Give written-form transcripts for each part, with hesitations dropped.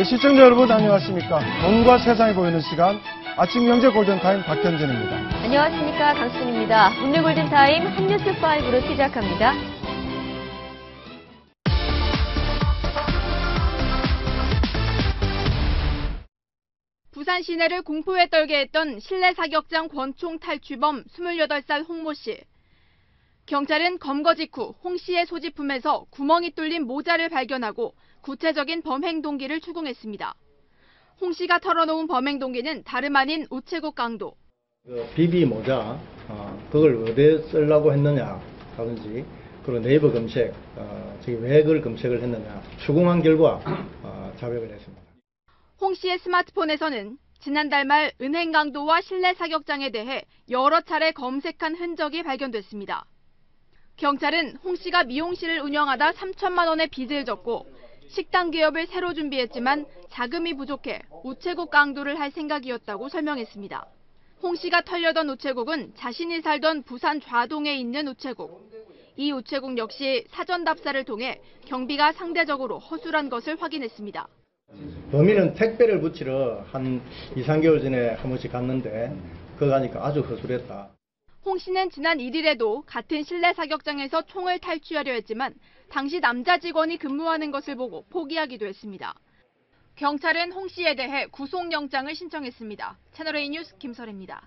네, 시청자 여러분 안녕하십니까. 돈과 세상이 보이는 시간 아침 경제 골든타임 박현진입니다. 안녕하십니까. 강수진입니다. 오늘 골든타임 한뉴스5로 시작합니다. 부산 시내를 공포에 떨게 했던 실내 사격장 권총 탈취범 28살 홍모 씨. 경찰은 검거 직후 홍 씨의 소지품에서 구멍이 뚫린 모자를 발견하고 구체적인 범행 동기를 추궁했습니다. 홍 씨가 털어놓은 범행 동기는 다름 아닌 우체국 강도. 비비 모자, 그걸 어디에 쓰려고 했느냐라든지, 그리고 네이버 검색, 왜 그걸 검색을 했느냐, 추궁한 결과 자백을 했습니다. 홍 씨의 스마트폰에서는 지난달 말 은행 강도와 실내 사격장에 대해 여러 차례 검색한 흔적이 발견됐습니다. 경찰은 홍 씨가 미용실을 운영하다 3천만 원의 빚을 졌고 식당 개업을 새로 준비했지만 자금이 부족해 우체국 강도를 할 생각이었다고 설명했습니다. 홍 씨가 털려던 우체국은 자신이 살던 부산 좌동에 있는 우체국. 이 우체국 역시 사전 답사를 통해 경비가 상대적으로 허술한 것을 확인했습니다. 범인은 택배를 붙이러 한 2, 3개월 전에 한 번씩 갔는데 그거 가니까 아주 허술했다. 홍 씨는 지난 1일에도 같은 실내 사격장에서 총을 탈취하려 했지만 당시 남자 직원이 근무하는 것을 보고 포기하기도 했습니다. 경찰은 홍 씨에 대해 구속영장을 신청했습니다. 채널A 뉴스 김설혜입니다.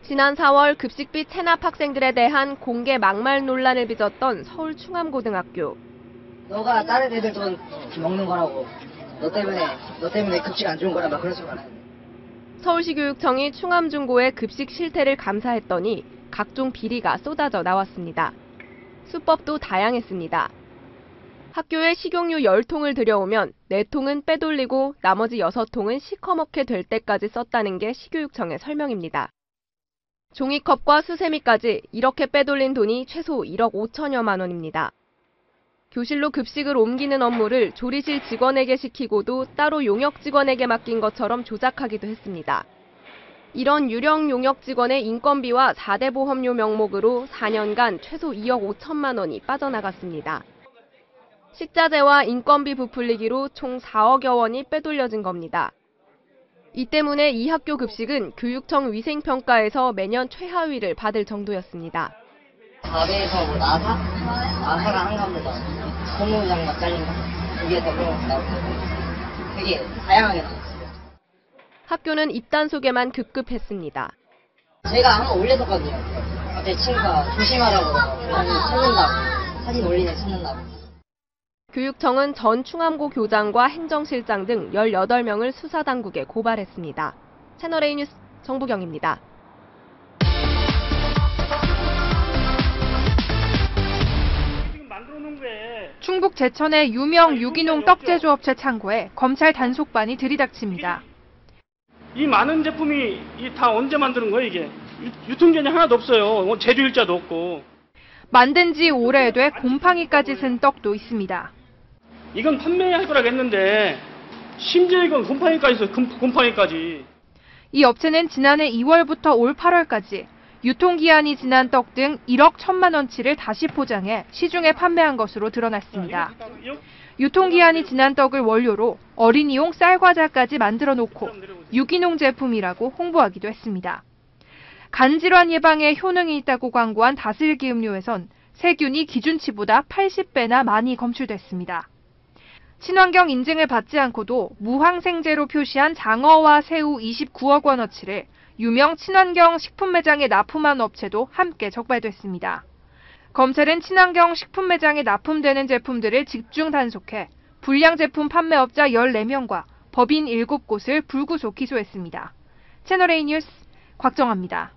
지난 4월 급식비 체납 학생들에 대한 공개 막말 논란을 빚었던 서울 충암고등학교. 너가 다른 애들 돈 먹는 거라고. 너 때문에 급식 안 좋은 거라 막 그런 소리 하네. 서울시 교육청이 충암중고의 급식 실태를 감사했더니 각종 비리가 쏟아져 나왔습니다. 수법도 다양했습니다. 학교에 식용유 10통을 들여오면 4통은 빼돌리고 나머지 6통은 시커멓게 될 때까지 썼다는 게 시교육청의 설명입니다. 종이컵과 수세미까지 이렇게 빼돌린 돈이 최소 1억 5천여만 원입니다. 교실로 급식을 옮기는 업무를 조리실 직원에게 시키고도 따로 용역 직원에게 맡긴 것처럼 조작하기도 했습니다. 이런 유령 용역 직원의 인건비와 4대 보험료 명목으로 4년간 최소 2억 5천만 원이 빠져나갔습니다. 식자재와 인건비 부풀리기로 총 4억여 원이 빼돌려진 겁니다. 이 때문에 이 학교 급식은 교육청 위생평가에서 매년 최하위를 받을 정도였습니다. 4대에서 뭐 나사가 한가운데다 고무장 막 잘린 거, 여기에서 뭐 나오고 되게 다양하게 나왔어요. 학교는 입단 속에만 급급했습니다. 제가 한번 올렸었거든요. 갑자기 친구가 조심하라고 찾는다고, 사진 올리네 찾는다고. 교육청은 전 충암고 교장과 행정실장 등 18명을 수사당국에 고발했습니다. 채널A 뉴스 정부경입니다. 충북 제천의 유명 유기농 떡제조업체 창고에 검찰 단속반이 들이닥칩니다. 이 많은 제품이 다 언제 만드는 거예요, 이게? 유통기한이 하나도 없어요. 제조일자도 없고. 만든 지 오래돼 곰팡이까지 쓴 떡도 있습니다. 이건 판매할 거라고 했는데 심지어 이건 곰팡이까지 있어요. 곰팡이까지. 이 업체는 지난해 2월부터 올 8월까지 유통기한이 지난 떡 등 1억 1천만 원치를 다시 포장해 시중에 판매한 것으로 드러났습니다. 유통기한이 지난 떡을 원료로 어린이용 쌀과자까지 만들어 놓고 유기농 제품이라고 홍보하기도 했습니다. 간질환 예방에 효능이 있다고 광고한 다슬기 음료에선 세균이 기준치보다 80배나 많이 검출됐습니다. 친환경 인증을 받지 않고도 무항생제로 표시한 장어와 새우 29억 원어치를 유명 친환경 식품 매장에 납품한 업체도 함께 적발됐습니다. 검찰은 친환경 식품 매장에 납품되는 제품들을 집중 단속해 불량 제품 판매업자 14명과 법인 7곳을 불구속 기소했습니다. 채널A 뉴스 곽정아입니다.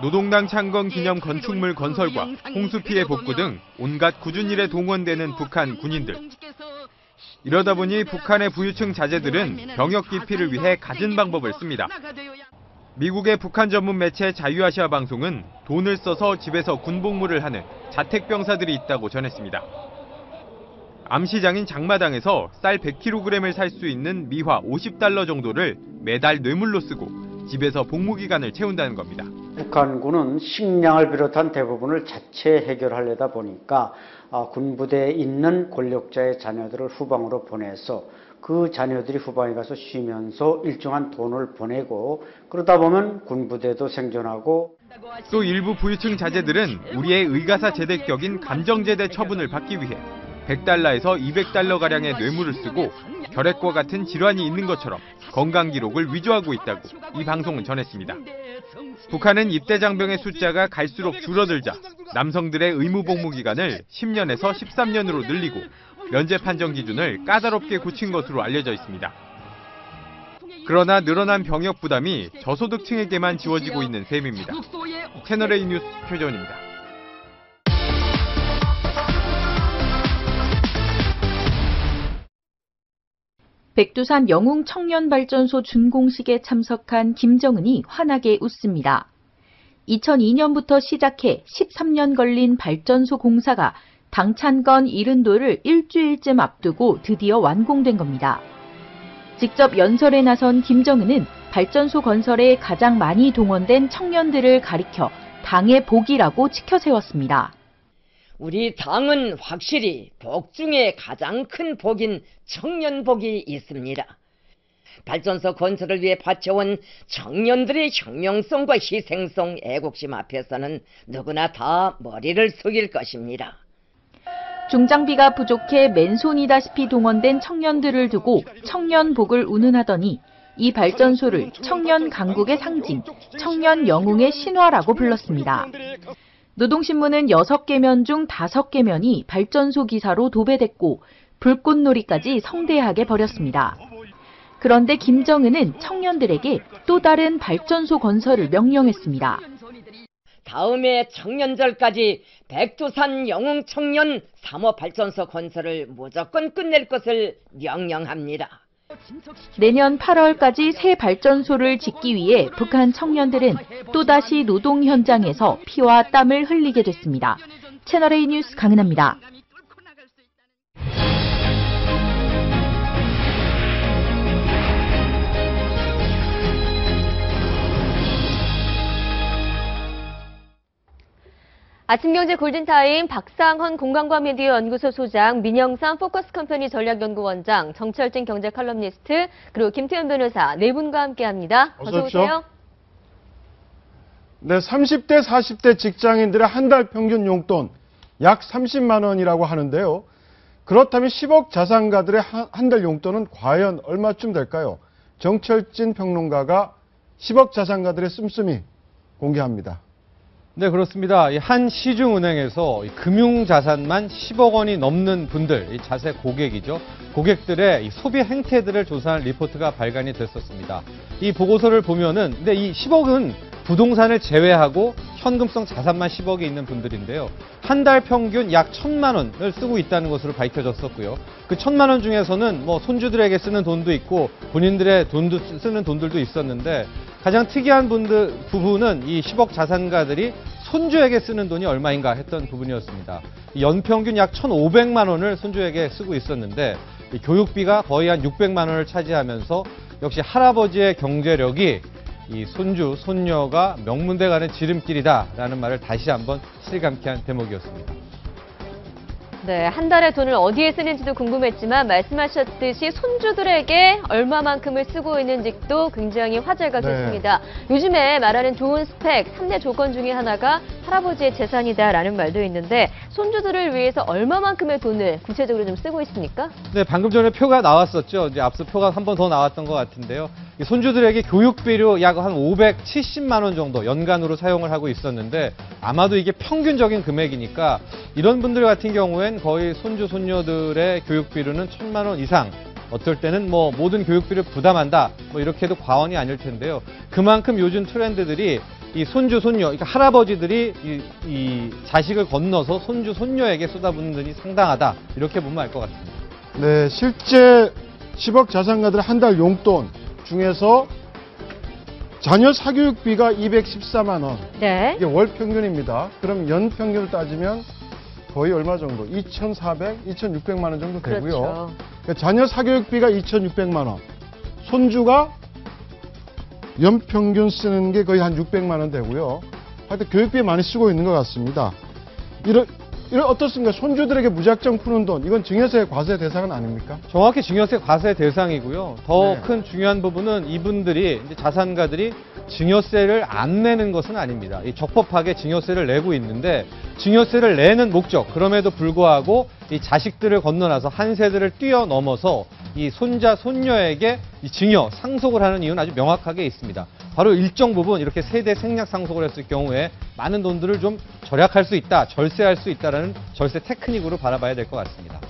노동당 창건 기념 건축물 건설과 홍수 피해 복구 등 온갖 굳은 일에 동원되는 북한 군인들. 이러다 보니 북한의 부유층 자제들은 병역 기피를 위해 갖은 방법을 씁니다. 미국의 북한 전문 매체 자유아시아 방송은 돈을 써서 집에서 군복무를 하는 자택병사들이 있다고 전했습니다. 암시장인 장마당에서 쌀 100kg을 살 수 있는 미화 $50 정도를 매달 뇌물로 쓰고 집에서 복무 기간을 채운다는 겁니다. 북한군은 식량을 비롯한 대부분을 자체 해결하려다 보니까 군부대에 있는 권력자의 자녀들을 후방으로 보내서 그 자녀들이 후방에 가서 쉬면서 일정한 돈을 보내고, 그러다 보면 군부대도 생존하고. 또 일부 부유층 자제들은 우리의 의가사 제대격인 감정제대 처분을 받기 위해 $100에서 $200가량의 뇌물을 쓰고 결핵과 같은 질환이 있는 것처럼 건강 기록을 위조하고 있다고 이 방송은 전했습니다. 북한은 입대 장병의 숫자가 갈수록 줄어들자 남성들의 의무 복무 기간을 10년에서 13년으로 늘리고 면제 판정 기준을 까다롭게 굳힌 것으로 알려져 있습니다. 그러나 늘어난 병역 부담이 저소득층에게만 지워지고 있는 셈입니다. 채널A 뉴스 최재원입니다. 백두산 영웅 청년발전소 준공식에 참석한 김정은이 환하게 웃습니다. 2002년부터 시작해 13년 걸린 발전소 공사가 당찬건 70도를 일주일쯤 앞두고 드디어 완공된 겁니다. 직접 연설에 나선 김정은은 발전소 건설에 가장 많이 동원된 청년들을 가리켜 당의 복이라고 치켜세웠습니다. 우리 당은 확실히 복 중에 가장 큰 복인 청년복이 있습니다. 발전소 건설을 위해 바쳐온 청년들의 혁명성과 희생성, 애국심 앞에서는 누구나 다 머리를 숙일 것입니다. 중장비가 부족해 맨손이다시피 동원된 청년들을 두고 청년복을 운운하더니 이 발전소를 청년 강국의 상징, 청년 영웅의 신화라고 불렀습니다. 노동신문은 6개면 중 5개면이 발전소 기사로 도배됐고 불꽃놀이까지 성대하게 벌였습니다. 그런데 김정은은 청년들에게 또 다른 발전소 건설을 명령했습니다. 다음해 청년절까지 백두산 영웅 청년 3호 발전소 건설을 무조건 끝낼 것을 명령합니다. 내년 8월까지 새 발전소를 짓기 위해 북한 청년들은 또다시 노동 현장에서 피와 땀을 흘리게 됐습니다. 채널A 뉴스 강은하입니다. 아침경제 골든타임 박상헌 공간과 미디어 연구소 소장, 민영삼 포커스컴퍼니 전략연구원장, 정철진 경제 칼럼니스트, 그리고 김태현 변호사 네 분과 함께합니다. 어서 오세요. 네, 30대, 40대 직장인들의 한 달 평균 용돈 약 30만 원이라고 하는데요. 그렇다면 10억 자산가들의 한 달 용돈은 과연 얼마쯤 될까요? 정철진 평론가가 10억 자산가들의 씀씀이 공개합니다. 네, 그렇습니다. 한 시중은행에서 금융자산만 10억 원이 넘는 분들, 자세 고객이죠. 고객들의 소비 행태들을 조사한 리포트가 발간이 됐었습니다. 이 보고서를 보면은, 근데 이 10억은 부동산을 제외하고 현금성 자산만 10억이 있는 분들인데요. 한 달 평균 약 1,000만 원을 쓰고 있다는 것으로 밝혀졌었고요. 그 1,000만 원 중에서는 손주들에게 쓰는 돈도 있고 본인들의 쓰는 돈들도 있었는데, 가장 특이한 부분은 이 10억 자산가들이 손주에게 쓰는 돈이 얼마인가 했던 부분이었습니다. 연평균 약 1,500만 원을 손주에게 쓰고 있었는데, 교육비가 거의 한 600만 원을 차지하면서 역시 할아버지의 경제력이 이 손주, 손녀가 명문대 가는 지름길이다라는 말을 다시 한번 실감케 한 대목이었습니다. 네, 한 달에 돈을 어디에 쓰는지도 궁금했지만 말씀하셨듯이 손주들에게 얼마만큼을 쓰고 있는지도 굉장히 화제가 됐습니다. 요즘에 말하는 좋은 스펙, 3대 조건 중에 하나가 할아버지의 재산이다라는 말도 있는데 손주들을 위해서 얼마만큼의 돈을 구체적으로 좀 쓰고 있습니까? 네, 방금 전에 표가 나왔었죠. 이제 앞서 표가 한 번 더 나왔던 것 같은데요. 이 손주들에게 교육비로 약 한 570만 원 정도 연간으로 사용을 하고 있었는데, 아마도 이게 평균적인 금액이니까 이런 분들 같은 경우엔 거의 손주, 손녀들의 교육비로는 1,000만 원 이상, 어떨 때는 모든 교육비를 부담한다, 이렇게 해도 과언이 아닐 텐데요. 그만큼 요즘 트렌드들이 이 손주, 손녀, 그러니까 할아버지들이 이 자식을 건너서 손주, 손녀에게 쏟아붓는 돈이 상당하다, 이렇게 보면 알 것 같습니다. 네, 실제 10억 자산가들의 한 달 용돈 중에서 자녀 사교육비가 214만 원. 네. 이게 월 평균입니다. 그럼 연 평균을 따지면 거의 얼마 정도? 2,400, 2,600만 원 정도 되고요. 그렇죠. 그러니까 자녀 사교육비가 2,600만 원. 손주가 연평균 쓰는 게 거의 한 600만 원 되고요. 하여튼 교육비에 많이 쓰고 있는 것 같습니다. 이런 어떻습니까? 손주들에게 무작정 푸는 돈, 이건 증여세 과세 대상은 아닙니까? 정확히 증여세 과세 대상이고요. 더 네. 큰 중요한 부분은 이분들이 이제 자산가들이 증여세를 안 내는 것은 아닙니다. 이 적법하게 증여세를 내고 있는데 증여세를 내는 목적, 그럼에도 불구하고 이 자식들을 건너나서 한 세대를 뛰어넘어서 이 손자, 손녀에게 이 증여, 상속을 하는 이유는 아주 명확하게 있습니다. 바로 일정 부분 이렇게 세대 생략 상속을 했을 경우에 많은 돈들을 좀 절약할 수 있다, 절세할 수 있다라는 절세 테크닉으로 바라봐야 될 것 같습니다.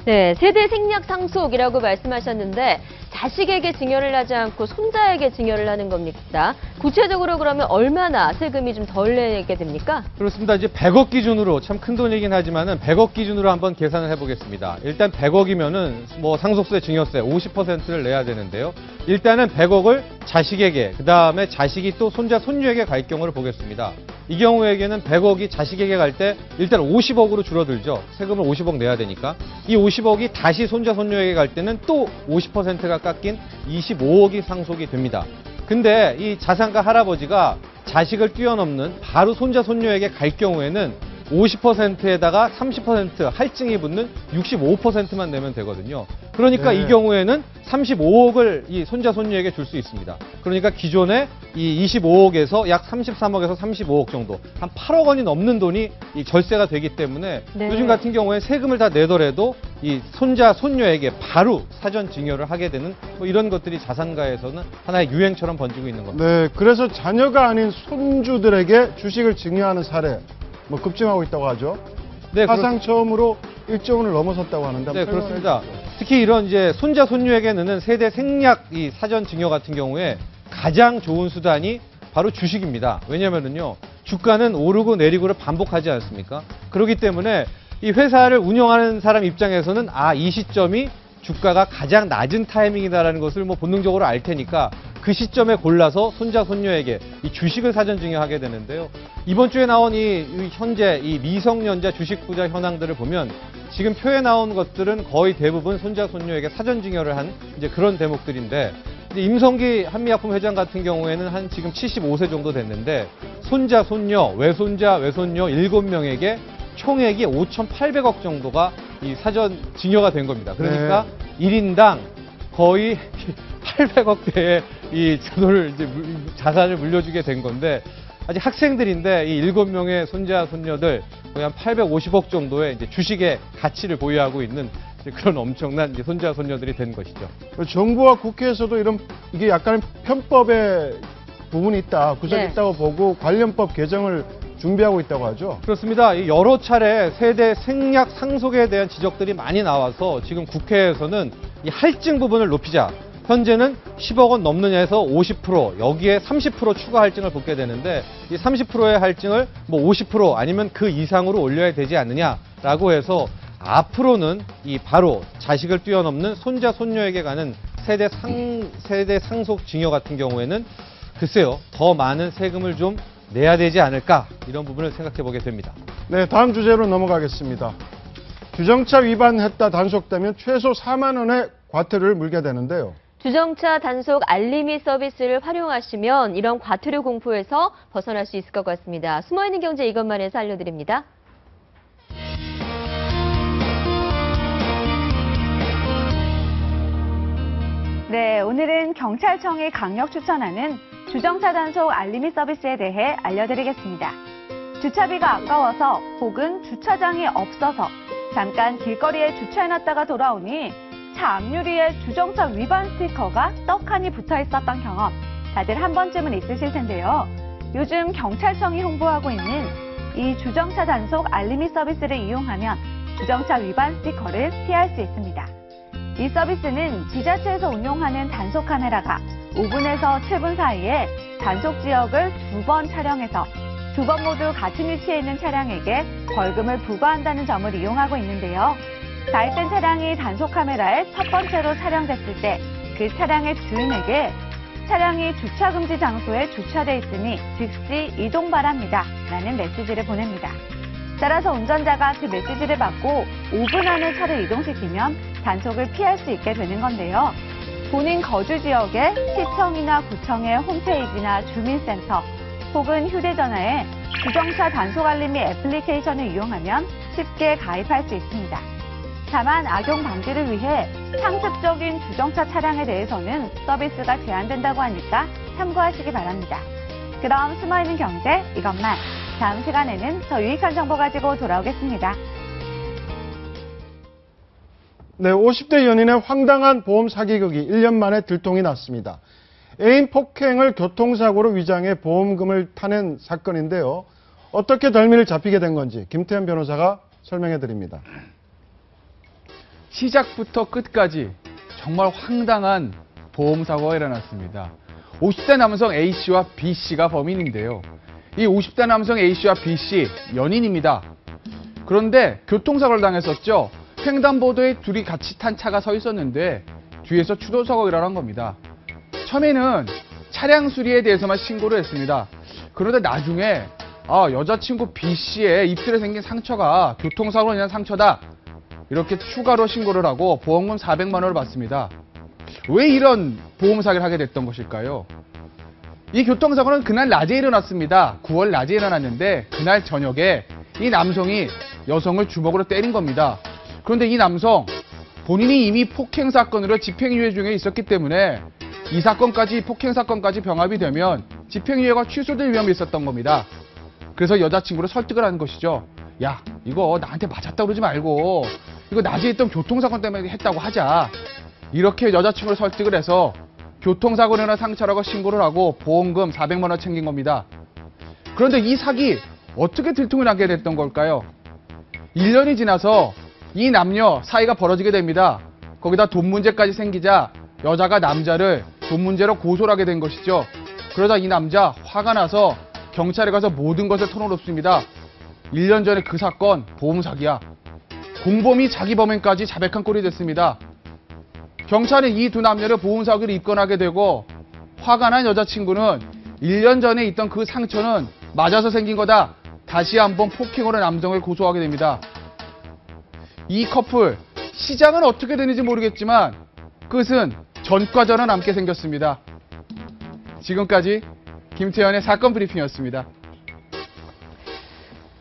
네, 세대 생략 상속이라고 말씀하셨는데 자식에게 증여를 하지 않고 손자에게 증여를 하는 겁니다. 구체적으로 그러면 얼마나 세금이 좀 덜 내게 됩니까? 그렇습니다. 이제 100억 기준으로 참 큰 돈이긴 하지만은 100억 기준으로 한번 계산을 해보겠습니다. 일단 100억이면은 뭐 상속세, 증여세 50%를 내야 되는데요. 일단은 100억을 자식에게, 그 다음에 자식이 또 손자, 손녀에게 갈 경우를 보겠습니다. 이 경우에게는 100억이 자식에게 갈 때 일단 50억으로 줄어들죠. 세금을 50억 내야 되니까. 이 50억이 다시 손자, 손녀에게 갈 때는 또 50%가 깎인 25억이 상속이 됩니다. 근데 이 자산가 할아버지가 자식을 뛰어넘는 바로 손자, 손녀에게 갈 경우에는 50%에다가 30% 할증이 붙는 65%만 내면 되거든요. 그러니까 네. 이 경우에는 35억을 이 손자, 손녀에게 줄 수 있습니다. 그러니까 기존에 이 25억에서 약 33억에서 35억 정도, 한 8억 원이 넘는 돈이 이 절세가 되기 때문에 네. 요즘 같은 경우에 세금을 다 내더라도 이 손자, 손녀에게 바로 사전 증여를 하게 되는 뭐 이런 것들이 자산가에서는 하나의 유행처럼 번지고 있는 겁니다. 네, 그래서 자녀가 아닌 손주들에게 주식을 증여하는 사례, 뭐 급증하고 있다고 하죠. 네, 사상 처음으로 1조 원을 넘어섰다고 하는데. 네, 그렇습니다. 특히 이런 이제 손자, 손녀에게 넣는 세대 생략 이 사전 증여 같은 경우에 가장 좋은 수단이 바로 주식입니다. 왜냐면은요, 주가는 오르고 내리고를 반복하지 않습니까? 그렇기 때문에 이 회사를 운영하는 사람 입장에서는 이 시점이 주가가 가장 낮은 타이밍이다라는 것을 뭐 본능적으로 알 테니까 그 시점에 골라서 손자, 손녀에게 이 주식을 사전 증여하게 되는데요. 이번 주에 나온 이 현재 이 미성년자 주식 부자 현황들을 보면 지금 표에 나온 것들은 거의 대부분 손자, 손녀에게 사전 증여를 한 이제 그런 대목들인데, 이제 임성기 한미약품 회장 같은 경우에는 한 지금 75세 정도 됐는데 손자, 손녀, 외손자, 외손녀 7명에게 총액이 5,800억 정도가 이 사전 증여가 된 겁니다. 그러니까 네. 1인당 거의 800억대의 이 돈을 이제 자산을 물려주게 된 건데, 아직 학생들인데 이 7명의 손자, 손녀들 거의 한 850억 정도의 이제 주식의 가치를 보유하고 있는 그런 엄청난 이제 손자, 손녀들이 된 것이죠. 정부와 국회에서도 이게 약간의 편법의 부분이 있다, 구석이 네. 있다고 보고 관련법 개정을 준비하고 있다고 하죠. 그렇습니다. 여러 차례 세대 생략 상속에 대한 지적들이 많이 나와서 지금 국회에서는 이 할증 부분을 높이자. 현재는 10억 원 넘느냐에서 50%, 여기에 30% 추가 할증을 붙게 되는데 이 30%의 할증을 뭐 50% 아니면 그 이상으로 올려야 되지 않느냐라고 해서 앞으로는 이 바로 자식을 뛰어넘는 손자, 손녀에게 가는 세대 상속 증여 같은 경우에는 글쎄요, 더 많은 세금을 좀 내야 되지 않을까, 이런 부분을 생각해 보게 됩니다. 네, 다음 주제로 넘어가겠습니다. 주정차 위반했다 단속되면 최소 4만 원의 과태료를 물게 되는데요. 주정차 단속 알림이 서비스를 활용하시면 이런 과태료 공포에서 벗어날 수 있을 것 같습니다. 숨어있는 경제 이것만에서 알려드립니다. 네, 오늘은 경찰청이 강력 추천하는 주정차 단속 알림이 서비스에 대해 알려드리겠습니다. 주차비가 아까워서 혹은 주차장이 없어서 잠깐 길거리에 주차해놨다가 돌아오니 차 앞유리에 주정차 위반 스티커가 떡하니 붙어 있었던 경험 다들 한 번쯤은 있으실 텐데요. 요즘 경찰청이 홍보하고 있는 이 주정차 단속 알림이 서비스를 이용하면 주정차 위반 스티커를 피할 수 있습니다. 이 서비스는 지자체에서 운용하는 단속 카메라가 5분에서 7분 사이에 단속 지역을 2번 촬영해서 2번 모두 같은 위치에 있는 차량에게 벌금을 부과한다는 점을 이용하고 있는데요. 가입된 차량이 단속 카메라에 첫 번째로 촬영됐을 때 그 차량의 주인에게 차량이 주차금지 장소에 주차돼 있으니 즉시 이동 바랍니다 라는 메시지를 보냅니다. 따라서 운전자가 그 메시지를 받고 5분 안에 차를 이동시키면 단속을 피할 수 있게 되는 건데요. 본인 거주 지역의 시청이나 구청의 홈페이지나 주민센터 혹은 휴대전화에 주정차 단속 알림이 애플리케이션을 이용하면 쉽게 가입할 수 있습니다. 다만 악용 방지를 위해 상습적인 주정차 차량에 대해서는 서비스가 제한된다고 하니까 참고하시기 바랍니다. 그럼 숨어있는 경제 이것만. 다음 시간에는 더 유익한 정보 가지고 돌아오겠습니다. 네, 50대 연인의 황당한 보험 사기극이 1년 만에 들통이 났습니다. 애인 폭행을 교통사고로 위장해 보험금을 타낸 사건인데요. 어떻게 덜미를 잡히게 된 건지 김태현 변호사가 설명해 드립니다. 시작부터 끝까지 정말 황당한 보험사고가 일어났습니다. 50대 남성 A씨와 B씨가 범인인데요. 이 50대 남성 A씨와 B씨 연인입니다. 그런데 교통사고를 당했었죠. 횡단보도에 둘이 같이 탄 차가 서 있었는데 뒤에서 추돌사고가 일어난 겁니다. 처음에는 차량 수리에 대해서만 신고를 했습니다. 그런데 나중에 여자친구 B씨의 입술에 생긴 상처가 교통사고로 인한 상처다. 이렇게 추가로 신고를 하고 보험금 400만 원을 받습니다. 왜 이런 보험 사기를 하게 됐던 것일까요? 이 교통사고는 그날 낮에 일어났습니다. 9월 낮에 일어났는데 그날 저녁에 이 남성이 여성을 주먹으로 때린 겁니다. 그런데 이 남성 본인이 이미 폭행 사건으로 집행유예 중에 있었기 때문에 이 사건까지 폭행 사건까지 병합이 되면 집행유예가 취소될 위험이 있었던 겁니다. 그래서 여자친구를 설득을 하는 것이죠. 야, 이거 나한테 맞았다 그러지 말고 이거 낮에 있던 교통사건 때문에 했다고 하자. 이렇게 여자친구를 설득을 해서 교통사고로 인한 상처라고 신고를 하고 보험금 400만 원 챙긴 겁니다. 그런데 이 사기 어떻게 들통이 나게 됐던 걸까요? 1년이 지나서 이 남녀 사이가 벌어지게 됩니다. 거기다 돈 문제까지 생기자 여자가 남자를 돈 문제로 고소를 하게 된 것이죠. 그러다 이 남자 화가 나서 경찰에 가서 모든 것을 털어놓습니다. 1년 전에 그 사건 보험 사기야. 공범이 자기 범행까지 자백한 꼴이 됐습니다. 경찰은 이 두 남녀를 보험 사기로 입건하게 되고 화가 난 여자친구는 1년 전에 있던 그 상처는 맞아서 생긴 거다. 다시 한번 폭행으로 남성을 고소하게 됩니다. 이 커플 시작은 어떻게 되는지 모르겠지만 끝은 전과자로 남게 생겼습니다. 지금까지 김태현의 사건 브리핑이었습니다.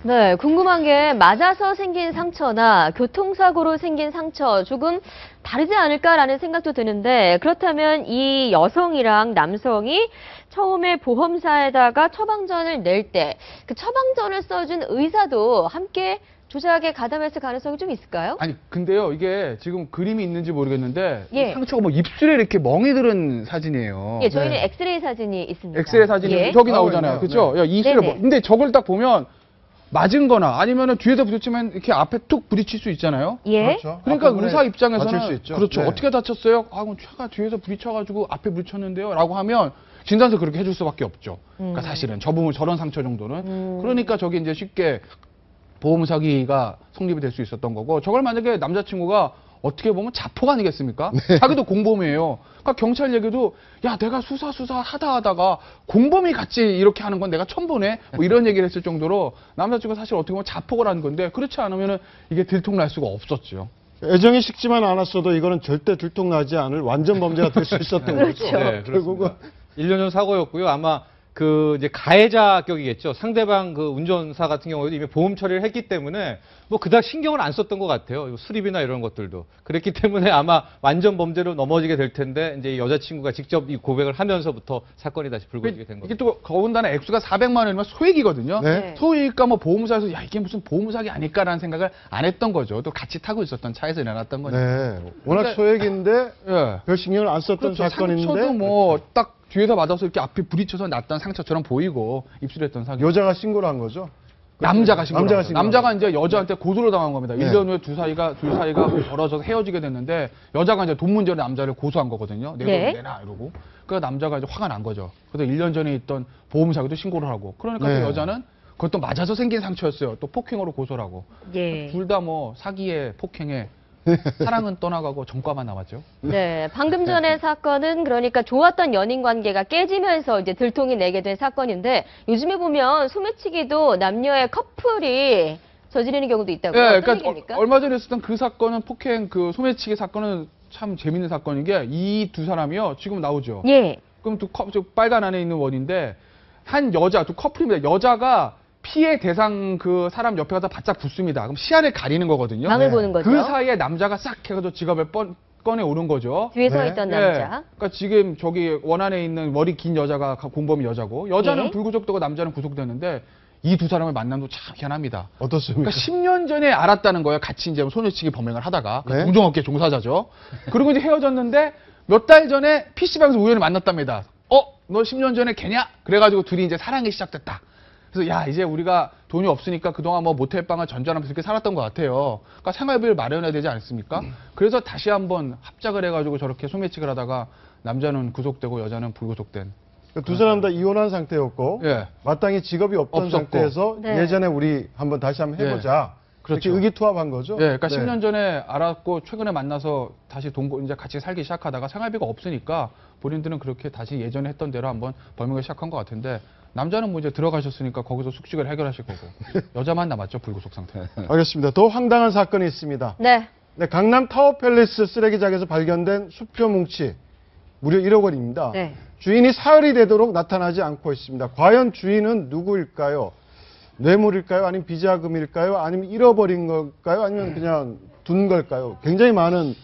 네, 궁금한 게 맞아서 생긴 상처나 교통사고로 생긴 상처 조금 다르지 않을까라는 생각도 드는데 그렇다면 이 여성이랑 남성이 처음에 보험사에다가 처방전을 낼 때 그 처방전을 써준 의사도 함께 조작에 가담했을 가능성이 좀 있을까요? 아니 근데요 이게 지금 그림이 있는지 모르겠는데 예. 상처가 뭐 입술에 이렇게 멍이 들은 사진이에요. 예, 저희는 엑스레이 사진이 있습니다. 엑스레이 사진이 예. 저기 나오잖아요. 그렇죠? 네. 이술에 네네. 근데 저걸 딱 보면 맞은 거나 아니면은 뒤에다 부딪히면 이렇게 앞에 툭 부딪힐 수 있잖아요. 예. 그렇죠. 그러니까 앞부분에 의사 입장에서는 다칠 수 있죠. 그렇죠. 네. 어떻게 다쳤어요? 그럼 차가 뒤에서 부딪혀가지고 앞에 부딪혔는데요. 라고 하면 진단서 그렇게 해줄 수밖에 없죠. 그러니까 사실은 저런 상처 정도는. 그러니까 저게 이제 쉽게 보험 사기가 성립이 될 수 있었던 거고 저걸 만약에 남자친구가 어떻게 보면 자포가 아니겠습니까? 네. 자기도 공범이에요. 그러니까 경찰 얘기도 야 내가 수사 하다가 공범이 같이 이렇게 하는 건 내가 처음 보네 뭐 이런 얘기를 했을 정도로 남자친구가 사실 어떻게 보면 자포가 하는 건데 그렇지 않으면 이게 들통날 수가 없었죠. 애정이 식지만 않았어도 이거는 절대 들통나지 않을 완전 범죄가 될 수 있었던 그렇죠. 거죠. 네, 결국은 1년 전 사고였고요. 아마 그 이제 가해자격이겠죠. 상대방 그 운전사 같은 경우에도 이미 보험 처리를 했기 때문에 뭐 그닥 신경을 안 썼던 것 같아요. 수리비나 이런 것들도. 그랬기 때문에 아마 완전 범죄로 넘어지게 될 텐데 이제 여자친구가 직접 이 고백을 하면서부터 사건이 다시 불거지게 된 거죠. 이게 또 더군다나 액수가 400만 원이면 소액이거든요. 네. 소액이니까 뭐 보험사에서 야 이게 무슨 보험 사기 아닐까라는 생각을 안 했던 거죠. 또 같이 타고 있었던 차에서 일어났던 거니까. 네. 워낙 그러니까- 소액인데 예. 별 신경을 안 썼던 그렇죠. 사건인데 상처도 뭐 딱 뒤에서 맞아서 이렇게 앞에 부딪혀서 났던 상처처럼 보이고 입술에 했던 사기. 여자가 신고를 한 거죠. 남자가 신고. 남자가 신고를 남자가 이제 여자한테 고소를 당한 겁니다. 네. 1년 후에 둘 사이가 벌어져서 헤어지게 됐는데 여자가 이제 돈 문제로 남자를 고소한 거거든요. 내 네. 돈 내놔 이러고. 그러니까 남자가 이제 화가 난 거죠. 그래서 1년 전에 있던 보험 사기도 신고를 하고. 그러니까 네. 또 여자는 그것도 맞아서 생긴 상처였어요. 또 폭행으로 고소를 하고. 예. 둘 다 뭐 사기에 폭행에 사랑은 떠나가고 전과만 남았죠. 네, 방금 전의 사건은 그러니까 좋았던 연인 관계가 깨지면서 이제 들통이 내게 된 사건인데 요즘에 보면 소매치기도 남녀의 커플이 저지르는 경우도 있다고요. 예, 어떤 그러니까 얘기입니까? 얼마 전에 있었던 그 사건은 폭행 그 소매치기 사건은 참 재밌는 사건인 게 이 두 사람이요. 지금 나오죠. 예. 그럼 저 빨간 안에 있는 원인데 한 여자, 두 커플입니다. 여자가 피해 대상 그 사람 옆에 가서 바짝 붙습니다. 그럼 시야를 가리는 거거든요. 망을 보는 거죠. 그 사이에 남자가 싹 해가지고 지갑을 꺼내 오는 거죠. 뒤에 서 있던 남자. 그러니까 지금 저기 원안에 있는 머리 긴 여자가 공범이 여자고 여자는 예. 불구속되고 남자는 구속되는데 이 두 사람을 만남도 참 희한합니다. 어떻습니까? 그러니까 10년 전에 알았다는 거예요. 같이 이제 소녀치기 범행을 하다가 네. 동종업계 종사자죠. 그리고 이제 헤어졌는데 몇 달 전에 PC방에서 우연히 만났답니다. 너 10년 전에 걔냐? 그래가지고 둘이 이제 사랑이 시작됐다. 그래서 야 이제 우리가 돈이 없으니까 그동안 뭐 모텔방을 전전하면서 이렇게 살았던 것 같아요. 그러니까 생활비를 마련해야 되지 않습니까? 그래서 다시 한번 합작을 해가지고 저렇게 소매치기를 하다가 남자는 구속되고 여자는 불구속된. 두 사람 다 이혼한 상태였고 예. 마땅히 직업이 없던 없었고. 상태에서 네. 예전에 우리 한번 다시 한번 해보자. 그렇죠. 이렇게 의기투합한 거죠. 예, 그러니까 네. 10년 전에 알았고 최근에 만나서 다시 이제 같이 살기 시작하다가 생활비가 없으니까 본인들은 그렇게 다시 예전에 했던 대로 한번 범행을 시작한 것 같은데 남자는 뭐 이제 들어가셨으니까 거기서 숙식을 해결하실 거고 여자만 남았죠 불구속 상태. 알겠습니다. 더 황당한 사건이 있습니다. 네. 네, 강남 타워팰리스 쓰레기장에서 발견된 수표 뭉치 무려 1억 원입니다. 네. 주인이 사흘이 되도록 나타나지 않고 있습니다. 과연 주인은 누구일까요? 뇌물일까요? 아니면 비자금일까요? 아니면 잃어버린 걸까요? 아니면 그냥 둔 걸까요? 굉장히 많은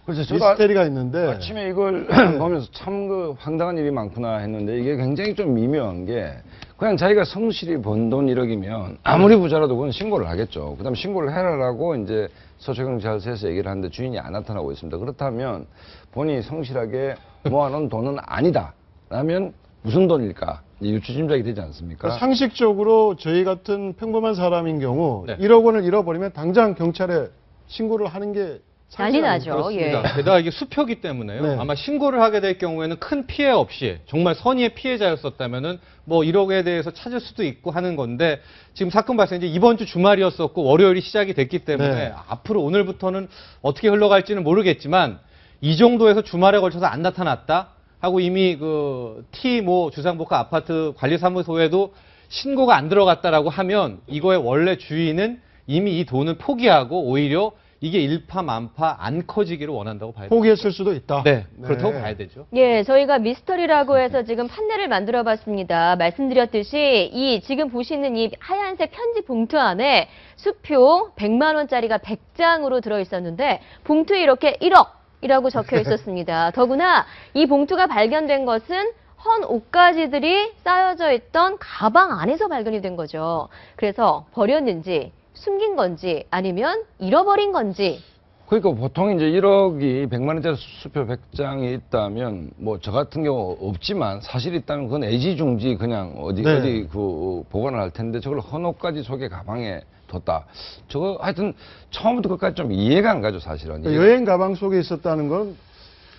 미스테리가 있는데 아침에 이걸 보면서 참 그 황당한 일이 많구나 했는데 이게 굉장히 좀 미묘한 게 그냥 자기가 성실히 번 돈 1억이면 아무리 부자라도 그건 신고를 하겠죠. 그다음 신고를 해라라고 이제 서초경찰서에서 얘기를 하는데 주인이 안 나타나고 있습니다. 그렇다면 본인이 성실하게 모아놓은 돈은 아니다. 라면 무슨 돈일까? 유추짐작이 되지 않습니까? 그러니까 상식적으로 저희 같은 평범한 사람인 경우 네. 1억 원을 잃어버리면 당장 경찰에 신고를 하는 게 난리 나죠. 그렇습니다. 예. 게다가 이게 수표기 때문에요. 네. 아마 신고를 하게 될 경우에는 큰 피해 없이 정말 선의의 피해자였었다면은 뭐 1억에 대해서 찾을 수도 있고 하는 건데 지금 사건 발생 이제 이번 주 주말이었었고 월요일이 시작이 됐기 때문에 네. 앞으로 오늘부터는 어떻게 흘러갈지는 모르겠지만 이 정도에서 주말에 걸쳐서 안 나타났다 하고 이미 그 T 모 주상복합 아파트 관리사무소에도 신고가 안 들어갔다라고 하면 이거의 원래 주인은 이미 이 돈을 포기하고 오히려 이게 일파만파 안 커지기를 원한다고 봐야 되죠. 포기했을 수도 있다. 네, 그렇다고 봐야 되죠. 예, 저희가 미스터리라고 해서 지금 판넬을 만들어 봤습니다. 말씀드렸듯이 이 지금 보시는 이 하얀색 편지 봉투 안에 수표 100만 원짜리가 100장으로 들어 있었는데 봉투에 이렇게 1억이라고 적혀 있었습니다. 더구나 이 봉투가 발견된 것은 헌 옷가지들이 쌓여져 있던 가방 안에서 발견이 된 거죠. 그래서 버렸는지 숨긴 건지 아니면 잃어버린 건지. 그러니까 보통 이제 1억이 100만 원짜리 수표 100장이 있다면 뭐 저 같은 경우 없지만 사실 있다면 그건 애지중지 그냥 어디 그 보관을 할 텐데 저걸 헌옷까지 속에 가방에 뒀다. 저거 하여튼 처음부터 끝까지 좀 이해가 안 가죠 사실은. 그러니까 여행 가방 속에 있었다는 건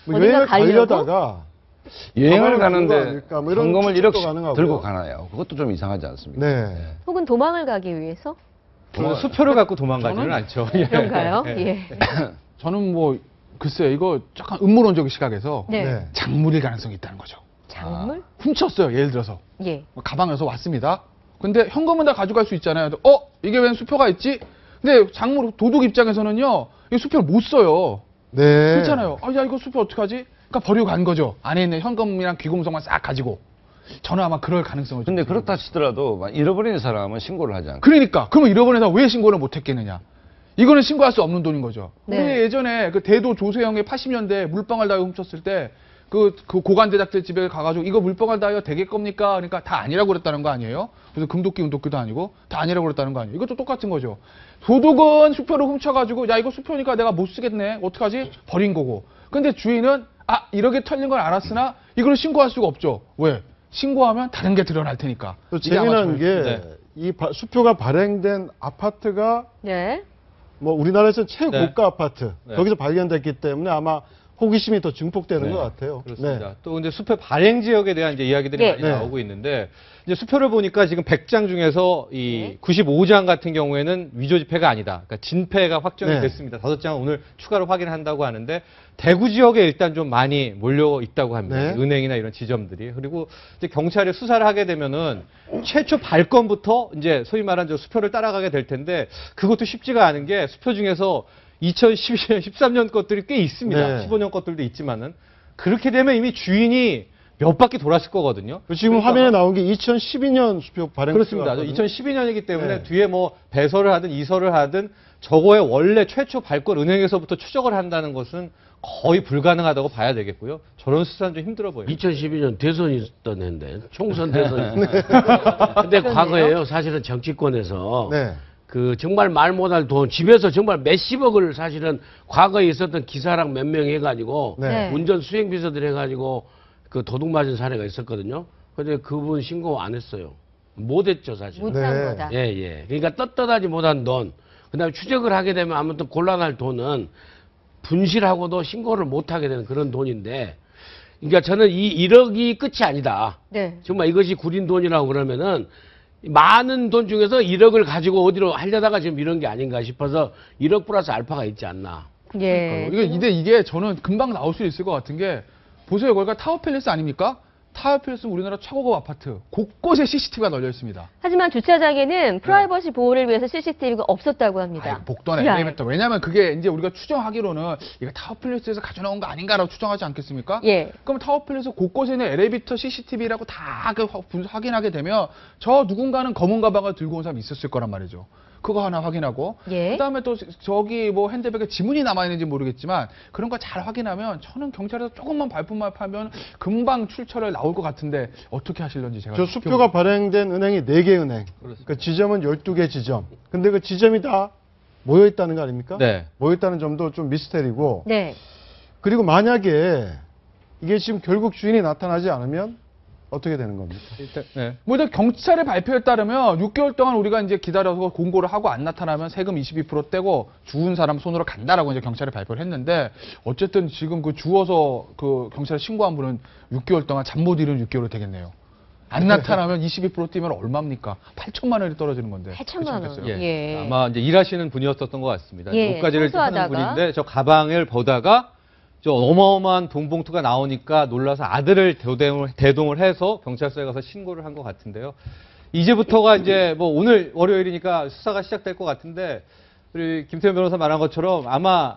뭐 어디가 여행을 가려고? 가려다가 여행을 가방을 가는 거 가는데 아닐까? 뭐 이런 현금을 추측도 1억씩 가능하고요. 들고 가나요? 그것도 좀 이상하지 않습니까? 네. 혹은 도망을 가기 위해서? 저는 수표를 갖고 도망가지는 않죠. 예. 그런가요? 예. 예. 저는 뭐 글쎄요 이거 약간 음모론적인 시각에서 네. 작물일 가능성이 있다는 거죠. 작물? 훔쳤어요 예를 들어서 예. 가방에서 왔습니다. 근데 현금은 다 가져갈 수 있잖아요. 이게 웬 수표가 있지? 근데 작물 도둑 입장에서는요 이 수표를 못 써요. 네. 그렇잖아요. 야 이거 수표 어떡하지? 그러니까 버리고 간 거죠. 안에 있는 현금이랑 귀금속만 싹 가지고. 저는 아마 그럴 가능성을. 근데 그렇다 치더라도 잃어버린 사람은 신고를 하지 않고. 그러니까 그러면 잃어버린 사람 왜 신고를 못 했겠느냐? 이거는 신고할 수 없는 돈인 거죠. 네. 우리 예전에 그 대도 조세형의 80년대 물방울 다이어 훔쳤을 때 그 고관 제작들 집에 가가지고 이거 물방울 다이어 되게 겁니까? 그러니까 다 아니라고 그랬다는 거 아니에요? 그래서 금도끼 은도끼도 아니고 다 아니라고 그랬다는 거 아니에요? 이것도 똑같은 거죠. 도둑은 수표를 훔쳐가지고 야 이거 수표니까 내가 못 쓰겠네. 어떡하지? 버린 거고. 근데 주인은 이렇게 털린 걸 알았으나 이걸 신고할 수가 없죠. 왜? 신고하면 다른 게 드러날 테니까. 또 재미난 게 이 수표가 발행된 아파트가 네. 뭐 우리나라에서 최고가 아파트 네. 거기서 발견됐기 때문에 아마 호기심이 더 증폭되는 것 같아요. 그렇습니다. 네. 또 이제 수표 발행 지역에 대한 이제 이야기들이 네. 많이 네. 나오고 있는데 이제 수표를 보니까 지금 100장 중에서 이 95장 같은 경우에는 위조 지폐가 아니다. 그러니까 진폐가 확정이 네. 됐습니다. 5장은 오늘 추가로 확인한다고 하는데 대구 지역에 일단 좀 많이 몰려 있다고 합니다. 네. 은행이나 이런 지점들이. 그리고 이제 경찰이 수사를 하게 되면은 최초 발권부터 이제 소위 말한 저 수표를 따라가게 될 텐데 그것도 쉽지가 않은 게 수표 중에서 2012년, 13년 것들이 꽤 있습니다. 네. 15년 것들도 있지만은 그렇게 되면 이미 주인이 몇 바퀴 돌았을 거거든요. 지금 그러니까 화면에 나온 게 2012년 수표 발행. 그렇습니다. 2012년이기 때문에 네. 뒤에 뭐 배설을 하든 이설을 하든 저거의 원래 최초 발권 은행에서부터 추적을 한다는 것은 거의 불가능하다고 봐야 되겠고요. 저런 수사는 좀 힘들어 보여요. 2012년 대선이 있던 해인데 총선 대선이. 근데 과거에요. 사실은 정치권에서 네. 그 정말 말 못할 돈 집에서 정말 몇십억을 사실은 과거에 있었던 기사랑 몇 명 해가지고 네. 운전 수행 비서들 해가지고 그 도둑 맞은 사례가 있었거든요. 근데 그분 신고 안 했어요. 못했죠 사실. 못한 네. 거다. 예. 그러니까 떳떳하지 못한 돈. 그다음에 추적을 하게 되면 아무튼 곤란할 돈은 분실하고도 신고를 못 하게 되는 그런 돈인데. 그러니까 저는 이 1억이 끝이 아니다. 네. 정말 이것이 구린 돈이라고 그러면은 많은 돈 중에서 1억을 가지고 어디로 하려다가 지금 이런 게 아닌가 싶어서 1억 플러스 알파가 있지 않나. 예. 이게 저는 금방 나올 수 있을 것 같은 게 보세요. 거기가 타워팰리스 아닙니까? 타워팰리스는 우리나라 최고급 아파트. 곳곳에 CCTV가 널려 있습니다. 하지만 주차장에는 프라이버시 보호를 위해서 CCTV가 없었다고 합니다. 복도나 야. 엘리베이터. 왜냐하면 그게 이제 우리가 추정하기로는 이거 타워팰리스에서 가져나온 거 아닌가라고 추정하지 않겠습니까? 예. 그럼 타워팰리스 곳곳에 있는 엘리베이터 CCTV라고 다 확인하게 되면 저 누군가는 검은 가방을 들고 온 사람이 있었을 거란 말이죠. 그거 하나 확인하고 예. 그다음에 또 저기 뭐 핸드백에 지문이 남아있는지 모르겠지만 그런 거 잘 확인하면 저는 경찰에서 조금만 발품만 파면 금방 출처를 나올 것 같은데 어떻게 하실런지 제가 저 수표가 발행된 은행이 4개 은행. 그 지점은 12개 지점. 근데 그 지점이 다 모여 있다는 거 아닙니까? 네. 모여 있다는 점도 좀 미스테리고. 네. 그리고 만약에 이게 지금 결국 주인이 나타나지 않으면 어떻게 되는 겁니까? 네. 뭐 일단 경찰의 발표에 따르면 6개월 동안 우리가 이제 기다려서 공고를 하고 안 나타나면 세금 22% 떼고 주운 사람 손으로 간다라고 이제 경찰에 발표를 했는데 어쨌든 지금 그 주워서 그 경찰에 신고한 분은 6개월 동안 잠 못 이룬 6개월이 되겠네요. 안 나타나면 22% 뛰면 얼마입니까? 8천만 원이 떨어지는 건데. 8천만 원. 예. 예. 아마 이제 일하시는 분이었었던 것 같습니다. 예, 옷가지를 하는 청소하다가. 분인데 저 가방을 보다가 저 어마어마한 돈 봉투가 나오니까 놀라서 아들을 대동을 해서 경찰서에 가서 신고를 한 것 같은데요. 이제부터가 이제 뭐 오늘 월요일이니까 수사가 시작될 것 같은데 우리 김태현 변호사 말한 것처럼 아마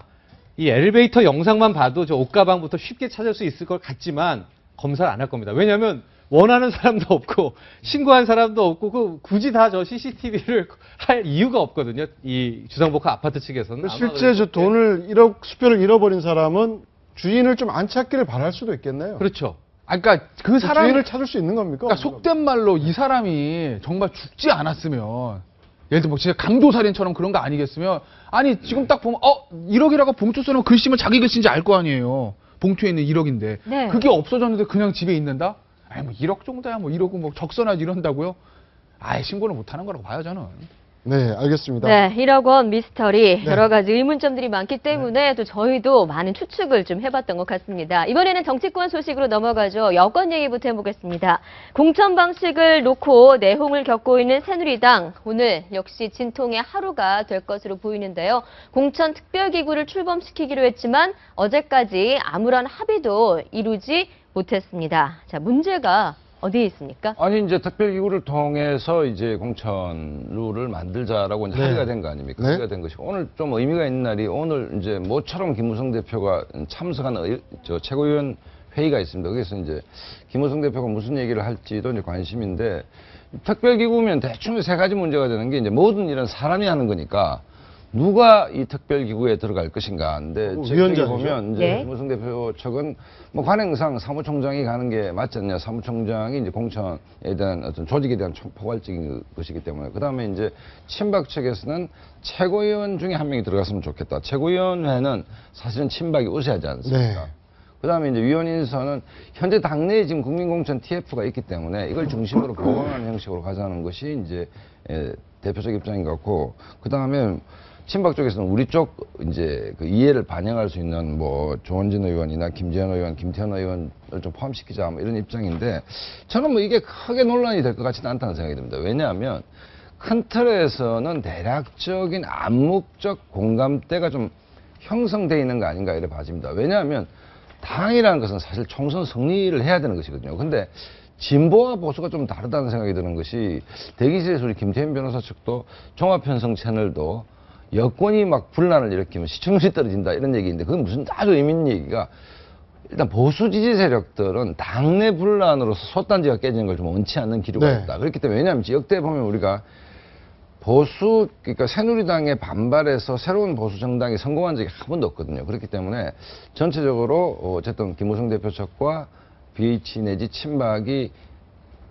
이 엘리베이터 영상만 봐도 저 옷가방부터 쉽게 찾을 수 있을 것 같지만 검사를 안 할 겁니다. 왜냐하면 원하는 사람도 없고 신고한 사람도 없고 그 굳이 다 저 CCTV를 할 이유가 없거든요. 이 주상복합 아파트 측에서는. 실제 저 돈을 1억 수표를 잃어버린 사람은 주인을 좀 안 찾기를 바랄 수도 있겠네요. 그렇죠. 그러니까 그 사람 주인을 찾을 수 있는 겁니까? 그러니까 속된 말로 이 사람이 정말 죽지 않았으면 예를 들어 뭐 진짜 강도살인처럼 그런 거 아니겠으면 아니 지금 딱 보면 1억이라고 봉투 써놓으면 글씨면 자기 글씨인지 알 거 아니에요. 봉투에 있는 1억인데 네. 그게 없어졌는데 그냥 집에 있는다? 아니 뭐 1억 정도야 뭐 1억은 뭐 적선하지 이런다고요? 아예 신고를 못하는 거라고 봐요 저는. 네, 알겠습니다. 네, 1억 원 미스터리 네. 여러 가지 의문점들이 많기 때문에 또 저희도 많은 추측을 좀 해봤던 것 같습니다. 이번에는 정치권 소식으로 넘어가죠. 여권 얘기부터 해보겠습니다. 공천 방식을 놓고 내홍을 겪고 있는 새누리당 오늘 역시 진통의 하루가 될 것으로 보이는데요. 공천 특별기구를 출범시키기로 했지만 어제까지 아무런 합의도 이루지 못했습니다. 자, 문제가 어디에 있습니까? 아니 이제 특별기구를 통해서 이제 공천 룰을 만들자라고 이제 네. 합의가 된 거 아닙니까? 네. 합의가 된 것이 오늘 좀 의미가 있는 날이 오늘 이제 모처럼 김무성 대표가 참석한 저 최고위원 회의가 있습니다. 거기서 이제 김무성 대표가 무슨 얘기를 할지도 이제 관심인데 특별기구면 대충 세 가지 문제가 되는 게 이제 모든 일은 사람이 하는 거니까. 누가 이 특별기구에 들어갈 것인가. 근데 위원장이죠. 보면 이제 네. 김무성 대표 측은 뭐 관행상 사무총장이 가는 게 맞지 않냐. 사무총장이 이제 공천에 대한 어떤 조직에 대한 포괄적인 것이기 때문에. 그 다음에 이제 친박 측에서는 최고위원 중에 한 명이 들어갔으면 좋겠다. 최고위원회는 사실은 친박이 우세하지 않습니까? 네. 그 다음에 이제 위원 인선은 현재 당내에 지금 국민공천 TF가 있기 때문에 이걸 중심으로 보강하는 형식으로 가자는 것이 이제 대표적 입장인 것 같고, 그 다음에 친박 쪽에서는 우리 쪽 이제 그 이해를 반영할 수 있는 뭐 조원진 의원이나 김재현 의원, 김태현 의원을 좀 포함시키자 뭐 이런 입장인데 저는 뭐 이게 크게 논란이 될 것 같지는 않다는 생각이 듭니다. 왜냐하면 큰 틀에서는 대략적인 암묵적 공감대가 좀 형성되어 있는 거 아닌가 이렇게 봐집니다. 왜냐하면 당이라는 것은 사실 총선 승리를 해야 되는 것이거든요. 근데 진보와 보수가 좀 다르다는 생각이 드는 것이 대기실에서 우리 김태현 변호사 측도 종합편성 채널도 여권이 막 분란을 일으키면 시청률이 떨어진다 이런 얘기인데 그건 무슨 아주 의미 있는 얘기가 일단 보수 지지 세력들은 당내 분란으로서 솥단지가 깨지는 걸 좀 원치 않는 기류가 네. 있다. 그렇기 때문에 왜냐하면 역대 보면 우리가 보수 그러니까 새누리당에 반발해서 새로운 보수 정당이 성공한 적이 한 번도 없거든요. 그렇기 때문에 전체적으로 어쨌든 김무성 대표 측과 BH 내지 친박이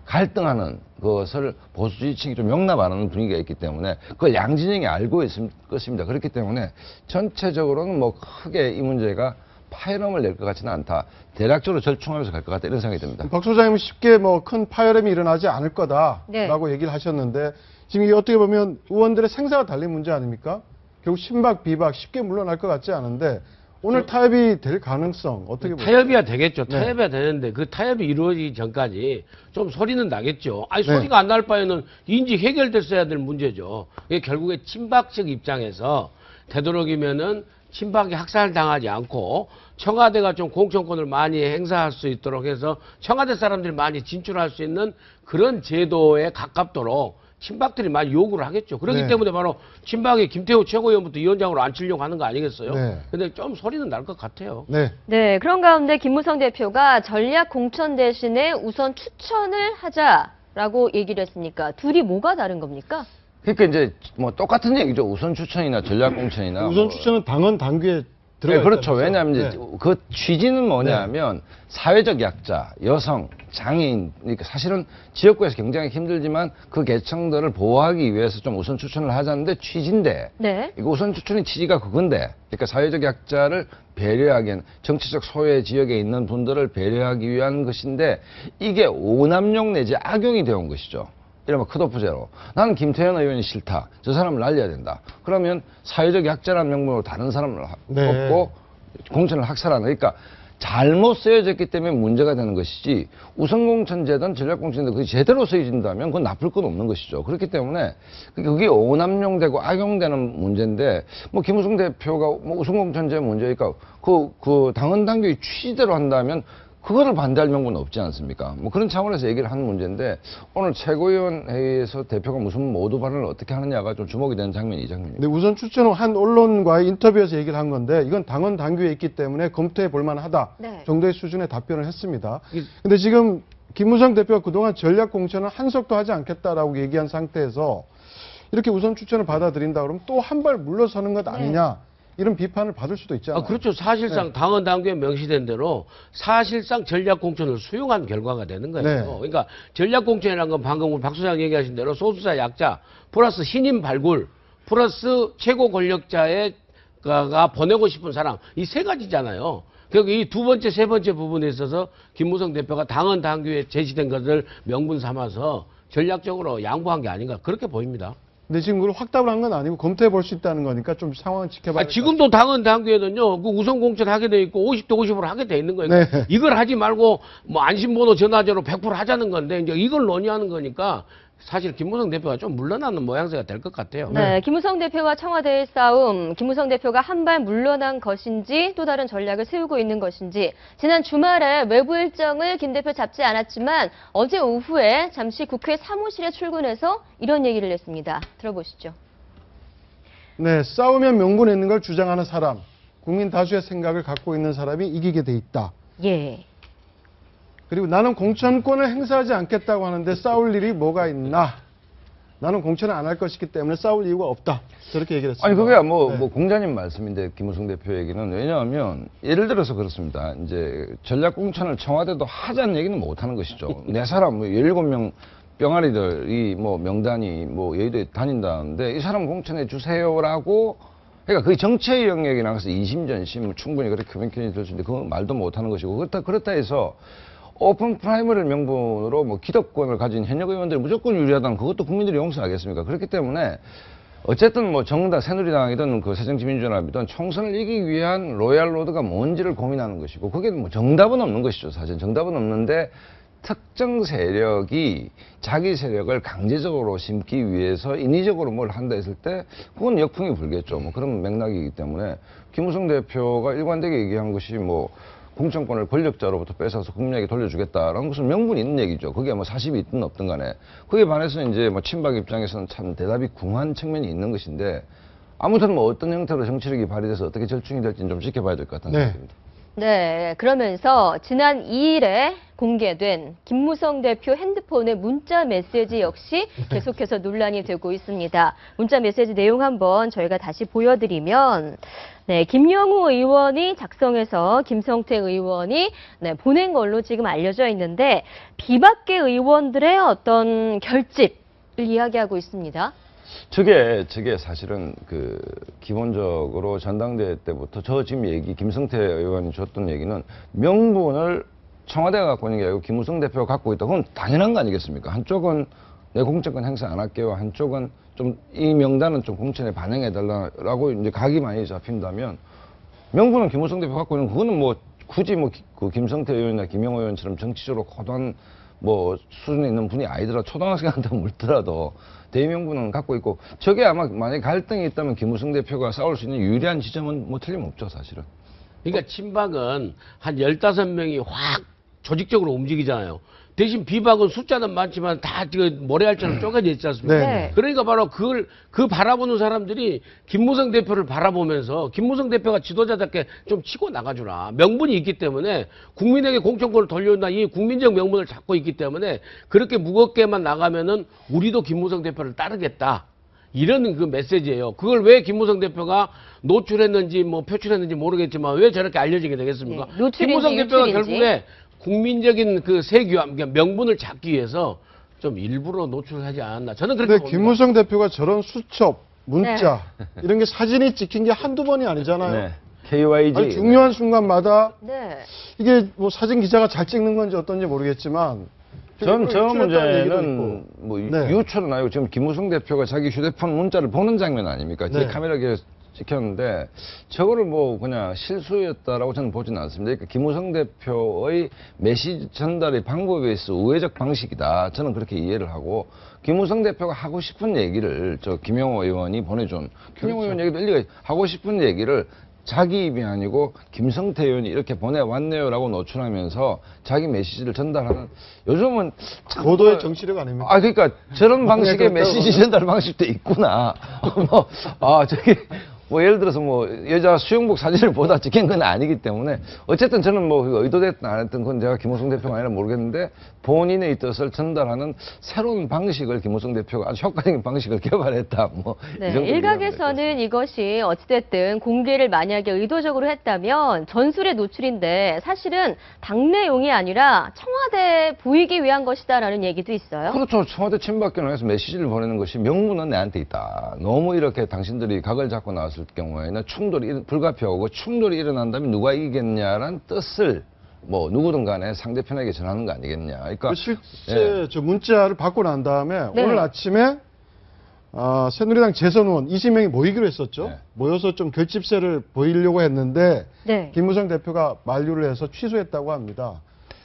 갈등하는 것을 보수 지지층이 좀 용납 안 하는 분위기가 있기 때문에 그걸 양진영이 알고 있을 것입니다. 그렇기 때문에 전체적으로는 뭐 크게 이 문제가 파열음을 낼 것 같지는 않다. 대략적으로 절충하면서 갈 것 같다. 이런 생각이 듭니다. 박 소장님은 쉽게 뭐 큰 파열음이 일어나지 않을 거다라고 네. 얘기를 하셨는데 지금 이게 어떻게 보면 의원들의 생사가 달린 문제 아닙니까? 결국 친박, 비박 쉽게 물러날 것 같지 않은데 오늘 타협이 될 가능성 어떻게 보세요? 타협이야 되겠죠. 네. 타협이야 되는데 그 타협이 이루어지기 전까지 좀 소리는 나겠죠. 아니 네. 소리가 안 날 바에는 인지 해결됐어야 될 문제죠. 이게 결국에 친박 측 입장에서 되도록이면은 친박이 학살당하지 않고 청와대가 좀 공천권을 많이 행사할 수 있도록 해서 청와대 사람들이 많이 진출할 수 있는 그런 제도에 가깝도록 친박들이 많이 요구를 하겠죠. 그렇기 네. 때문에 바로 친박의 김태호 최고위원부터 위원장으로 앉히려고 하는 거 아니겠어요? 네. 근데 좀 소리는 날 것 같아요. 네. 네, 그런 가운데 김무성 대표가 전략 공천 대신에 우선 추천을 하자라고 얘기를 했으니까 둘이 뭐가 다른 겁니까? 그러니까 이제 뭐 똑같은 얘기죠. 우선 추천이나 전략 공천이나 우선 추천은 당헌 당규에 들어가 네, 그렇죠. 있다면서요? 왜냐하면 이제 네. 그 취지는 뭐냐면 사회적 약자, 여성, 장애인, 그러니까 사실은 지역구에서 굉장히 힘들지만 그 계층들을 보호하기 위해서 좀 우선 추천을 하자는데 취지인데 네. 이거 우선 추천의 취지가 그건데 그러니까 사회적 약자를 배려하기 위한 정치적 소외 지역에 있는 분들을 배려하기 위한 것인데 이게 오남용 내지 악용이 되어 온 것이죠. 이러면 컷오프제로 나는 김태현 의원이 싫다. 저 사람을 날려야 된다. 그러면 사회적 약자라는 명목으로 다른 사람을 네. 뽑고 공천을 학살하는 그러니까 잘못 쓰여졌기 때문에 문제가 되는 것이지 우선공천제든 전략공천제든 그게 제대로 쓰여진다면 그건 나쁠 건 없는 것이죠. 그렇기 때문에 그게 오남용되고 악용되는 문제인데 뭐 김무성 대표가 뭐 우선공천제 문제니까 그 당헌 당규의 취지대로 한다면 그거를 반대할 명분은 없지 않습니까? 뭐 그런 차원에서 얘기를 하는 문제인데 오늘 최고위원 회의에서 대표가 무슨 모두 발언을 어떻게 하느냐가 좀 주목이 되는 장면이 이 장면입니다. 네, 우선 추천은 한 언론과의 인터뷰에서 얘기를 한 건데 이건 당헌 당규에 있기 때문에 검토해 볼 만하다 네. 정도의 수준의 답변을 했습니다. 근데 지금 김무성 대표가 그동안 전략 공천을 한석도 하지 않겠다라고 얘기한 상태에서 이렇게 우선 추천을 받아들인다 그러면 또 한 발 물러서는 것 아니냐 이런 비판을 받을 수도 있잖아요. 그렇죠. 사실상 네. 당헌 당규에 명시된 대로 사실상 전략 공천을 수용한 결과가 되는 거예요. 네. 그러니까 전략 공천이라는 건 방금 우리 박 소장 얘기하신 대로 소수자 약자 플러스 신임 발굴 플러스 최고 권력자가 보내고 싶은 사람 이 세 가지잖아요. 그리고 이 두 번째, 세 번째 부분에 있어서 김무성 대표가 당헌 당규에 제시된 것을 명분 삼아서 전략적으로 양보한 게 아닌가 그렇게 보입니다. 근데 지금 그걸 확답을 한 건 아니고 검토해 볼 수 있다는 거니까 좀 상황을 지켜봐야 지금도 당헌 당규에는요, 그 우선 공천 하게 돼 있고 50대 50으로 하게 돼 있는 거예요. 네. 이걸 하지 말고 뭐 안심번호 전화제로 100% 하자는 건데 이제 이걸 논의하는 거니까 사실 김무성 대표가 좀 물러나는 모양새가 될 것 같아요. 네, 김무성 대표와 청와대의 싸움, 김무성 대표가 한 발 물러난 것인지 또 다른 전략을 세우고 있는 것인지 지난 주말에 외부 일정을 김 대표 잡지 않았지만 어제 오후에 잠시 국회 사무실에 출근해서 이런 얘기를 했습니다. 들어보시죠. 네, 싸우면 명분이 있는 걸 주장하는 사람, 국민 다수의 생각을 갖고 있는 사람이 이기게 돼 있다. 예. 그리고 나는 공천권을 행사하지 않겠다고 하는데 싸울 일이 뭐가 있나? 나는 공천을 안 할 것이기 때문에 싸울 이유가 없다. 저렇게 얘기를 했습니다. 아니 그게 네. 뭐 공자님 말씀인데 김무성 대표 얘기는 왜냐하면 예를 들어서 그렇습니다. 이제 전략 공천을 청와대도 하자는 얘기는 못 하는 것이죠. 내 사람 뭐 17명 병아리들이 뭐 명단이 뭐 여의도에 다닌다는데 이 사람 공천해 주세요라고 그러니까 그게 정치의 영역이 나가서 이심전심 충분히 그렇게 표현이 될 수 있는데 그건 말도 못 하는 것이고 그렇다 해서 오픈 프라이머리 명분으로 뭐 기득권을 가진 현역 의원들이 무조건 유리하다는 그것도 국민들이 용서하겠습니까? 그렇기 때문에 어쨌든 뭐 정당 새누리당이든 그 새정치민주연합이든 총선을 이기기 위한 로얄 로드가 뭔지를 고민하는 것이고 그게 뭐 정답은 없는 것이죠. 사실 정답은 없는데 특정 세력이 자기 세력을 강제적으로 심기 위해서 인위적으로 뭘 한다 했을 때 그건 역풍이 불겠죠. 뭐 그런 맥락이기 때문에 김무성 대표가 일관되게 얘기한 것이 뭐 공천권을 권력자로부터 뺏어서 국민에게 돌려주겠다라는 것은 명분이 있는 얘기죠. 그게 뭐 사실이 있든 없든 간에. 그에 반해서 이제 뭐 친박 입장에서는 참 대답이 궁한 측면이 있는 것인데 아무튼 뭐 어떤 형태로 정치력이 발휘돼서 어떻게 절충이 될지는 좀 지켜봐야 될 것 같다는 생각입니다. 네, 그러면서 지난 2일에 공개된 김무성 대표 핸드폰의 문자 메시지 역시 계속해서 논란이 되고 있습니다. 문자 메시지 내용 한번 저희가 다시 보여드리면 네, 김영우 의원이 작성해서 김성태 의원이 보낸 걸로 지금 알려져 있는데 비박계 의원들의 어떤 결집을 이야기하고 있습니다. 저게 사실은 기본적으로 전당대회 때부터 지금 김성태 의원이 줬던 얘기는 명분을 청와대가 갖고 있는 게 아니고 김무성 대표가 갖고 있다. 그건 당연한 거 아니겠습니까? 한쪽은 내 공천권 행사 안 할게요. 한쪽은 좀 이 명단은 좀 공천에 반영해 달라고 이제 각이 많이 잡힌다면 명분은 김무성 대표 갖고 있는 그거는 뭐 굳이 그 김성태 의원이나 김영호 의원처럼 정치적으로 고단 수준에 있는 분이 아니더라도 초등학생한테 물더라도 대명분은 갖고 있고 저게 아마 만약에 갈등이 있다면 김무성 대표가 싸울 수 있는 유리한 지점은 뭐 틀림없죠, 사실은. 그러니까 친박은 한 15명이 확 조직적으로 움직이잖아요. 대신 비박은 숫자는 많지만 다 모래알처럼 쪼개져 있지 않습니까? 네. 그러니까 바로 그 바라보는 사람들이 김무성 대표를 바라보면서 김무성 대표가 지도자답게 좀 치고 나가주라. 명분이 있기 때문에 국민에게 공천권을 돌려준다. 이 국민적 명분을 잡고 있기 때문에 그렇게 무겁게만 나가면은 우리도 김무성 대표를 따르겠다. 이런 그 메시지예요. 그걸 왜 김무성 대표가 노출했는지 표출했는지 모르겠지만 왜 저렇게 알려지게 되겠습니까? 네, 김무성 대표가 유출인지. 결국에 국민적인 그 세규함, 그러니까 명분을 잡기 위해서 좀 일부러 노출하지 않았나. 저는 그렇게 근데 봅니다. 김무성 대표가 저런 수첩, 문자 이런 게 사진이 찍힌 게 한두 번이 아니잖아요. 네. KYJ. 아니, 중요한 순간마다 네. 이게 뭐 사진 기자가 잘 찍는 건지 어떤지 모르겠지만 저 유출했다는 얘기도 문제는 있고. 뭐 네. 유출은 아니고 지금 김무성 대표가 자기 휴대폰 문자를 보는 장면 아닙니까? 뒤에 네. 카메라에 찍혔는데 저거를 뭐 그냥 실수였다라고 저는 보지는 않습니다. 그러니까 김무성 대표의 메시지 전달의 방법에 있어 우회적 방식이다. 저는 그렇게 이해를 하고 김무성 대표가 하고 싶은 얘기를 김영호 의원이 보내준 김영호 의원 얘기도 일리가 하고 싶은 얘기를 자기 입이 아니고 김성태 의원이 이렇게 보내왔네요라고 노출하면서 자기 메시지를 전달하는 요즘은 보도의 정치력 아닙니까? 그러니까 저런 방식의 그렇다고 메시지 전달 방식도 있구나. 예를 들어서 여자 수영복 사진을 보다 찍힌 건 아니기 때문에 어쨌든 저는 의도됐든 안 했든 그건 제가 김무성 대표가 아니라 모르겠는데 본인의 뜻을 전달하는 새로운 방식을 김무성 대표가 아주 효과적인 방식을 개발했다. 네, 이 정도 일각에서는 이것이 어찌됐든 공개를 만약에 의도적으로 했다면 전술의 노출인데 사실은 당내용이 아니라 청와대에 보이기 위한 것이다라는 얘기도 있어요. 그렇죠. 청와대 친박견에서 메시지를 보내는 것이 명분은 내한테 있다. 너무 이렇게 당신들이 각을 잡고 나왔을 경우에는 불가피하고 충돌이 일어난다면 누가 이기겠냐라는 뜻을 누구든 간에 상대편에게 전하는 거 아니겠냐. 그러니까 실제 저 문자를 받고 난 다음에 오늘 아침에 새누리당 재선 의원 20명이 모이기로 했었죠. 모여서 좀 결집세를 보이려고 했는데 김무성 대표가 만류를 해서 취소했다고 합니다.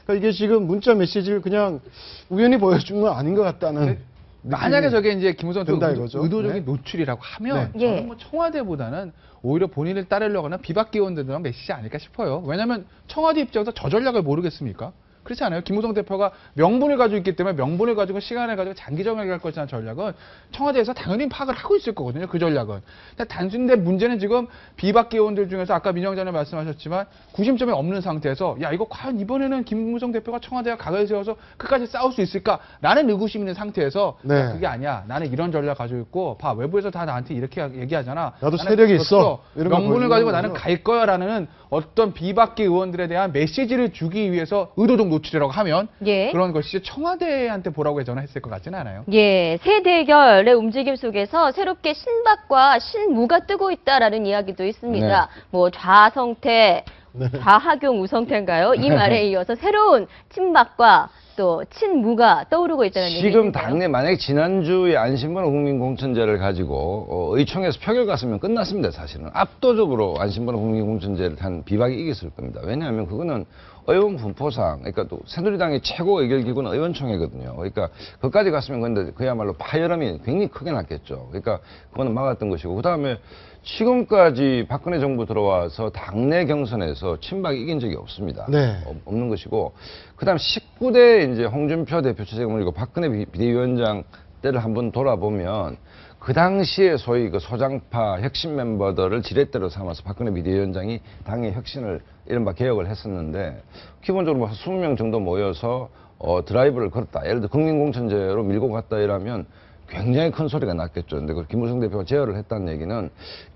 그러니까 이게 지금 문자 메시지를 그냥 우연히 보여준 건 아닌 것 같다는. 만약에 저게 이제 김무성 대표가 이거죠. 의도적인 노출이라고 하면 저는 청와대보다는 오히려 본인을 따르려고 하는 비박계 의원들의 메시지 아닐까 싶어요. 왜냐하면 청와대 입장에서 저 전략을 모르겠습니까? 그렇지 않아요? 김무성 대표가 명분을 가지고 있기 때문에 명분을 가지고 시간을 가지고 장기적으로 갈 것이라는 전략은 청와대에서 당연히 파악을 하고 있을 거거든요. 그 전략은. 단순데 문제는 지금 비박계 의원들 중에서 아까 민영자님 말씀하셨지만 구심점이 없는 상태에서 이거 과연 이번에는 김무성 대표가 청와대와 각을 세워서 끝까지 싸울 수 있을까라는 의구심이 있는 상태에서 그게 아니야. 나는 이런 전략 가지고 있고 외부에서 다 나한테 이렇게 얘기하잖아. 나도 세력이 있어. 이런 명분을 가지고 나는 갈 거야라는 어떤 비박계 의원들에 대한 메시지를 주기 위해서 의도적 노출이라고 하면 그런 것이 청와대한테 보라고 전화했을 것 같지는 않아요. 새 대결의 움직임 속에서 새롭게 신박과 신무가 뜨고 있다라는 이야기도 있습니다. 좌성태, 좌하경 우성태인가요? 이 말에 이어서 새로운 친박과 또 친무가 떠오르고 있다는 얘기죠. 지금 당내 만약에 지난주에 안심번호 국민공천제를 가지고 의총에서 표결 갔으면 끝났습니다. 사실은 압도적으로 안심번호 국민공천제를 한 비박이 이겼을 겁니다. 왜냐하면 그거는 의원 분포상, 그러니까 또 새누리당의 최고 의결기구는 의원총회거든요. 그러니까 그까지 갔으면 근데 그야말로 파열음이 굉장히 크게 났겠죠. 그러니까 그거는 막았던 것이고, 그 다음에 지금까지 박근혜 정부 들어와서 당내 경선에서 친박이 이긴 적이 없습니다. 없는 것이고, 그 다음 19대 이제 홍준표 대표 체제가 물리고 박근혜 비대위원장 때를 한번 돌아보면 그 당시에 소위 그 소장파 혁신 멤버들을 지렛대로 삼아서 박근혜 비대위원장이 당의 혁신을 이른바 개혁을 했었는데 기본적으로 뭐 20명 정도 모여서 드라이브를 걸었다. 예를 들어 국민공천제로 밀고 갔다 이러면 굉장히 큰 소리가 났겠죠. 근데 그 김무성 대표가 제어를 했다는 얘기는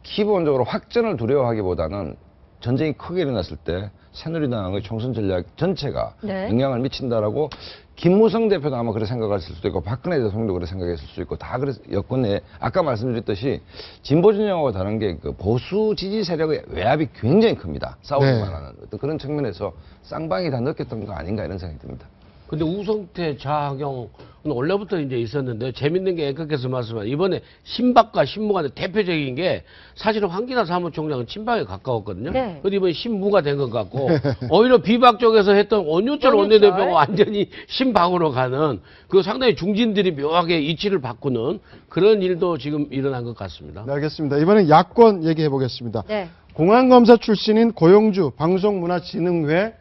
기본적으로 확전을 두려워하기보다는 전쟁이 크게 일어났을 때 새누리당의 총선 전략 전체가 네. 영향을 미친다라고 김무성 대표도 아마 그렇게 생각했을 수도 있고 박근혜 대통령도 그렇게 생각했을 수 있고 다 그래서 여권에 아까 말씀드렸듯이 진보 진영하고 다른 게 그 보수 지지 세력의 외압이 굉장히 큽니다. 싸우기만 하는 어떤 그런 측면에서 쌍방이 다 느꼈던 거 아닌가 이런 생각이 듭니다. 근데 우성태 자경은 원래부터 이제 있었는데 재밌는 게 앵커께서 말씀한 이번에 신박과 신무가 대표적인 게 사실은 황기나 사무총장은 친박에 가까웠거든요. 네. 근데 이번에 신무가 된 것 같고 오히려 비박 쪽에서 했던 원유철 원내대표가 완전히 신박으로 가는 그 상당히 중진들이 묘하게 이치를 바꾸는 그런 일도 지금 일어난 것 같습니다. 네, 알겠습니다. 이번엔 야권 얘기해 보겠습니다. 네. 공안검사 출신인 고영주 방송문화진흥회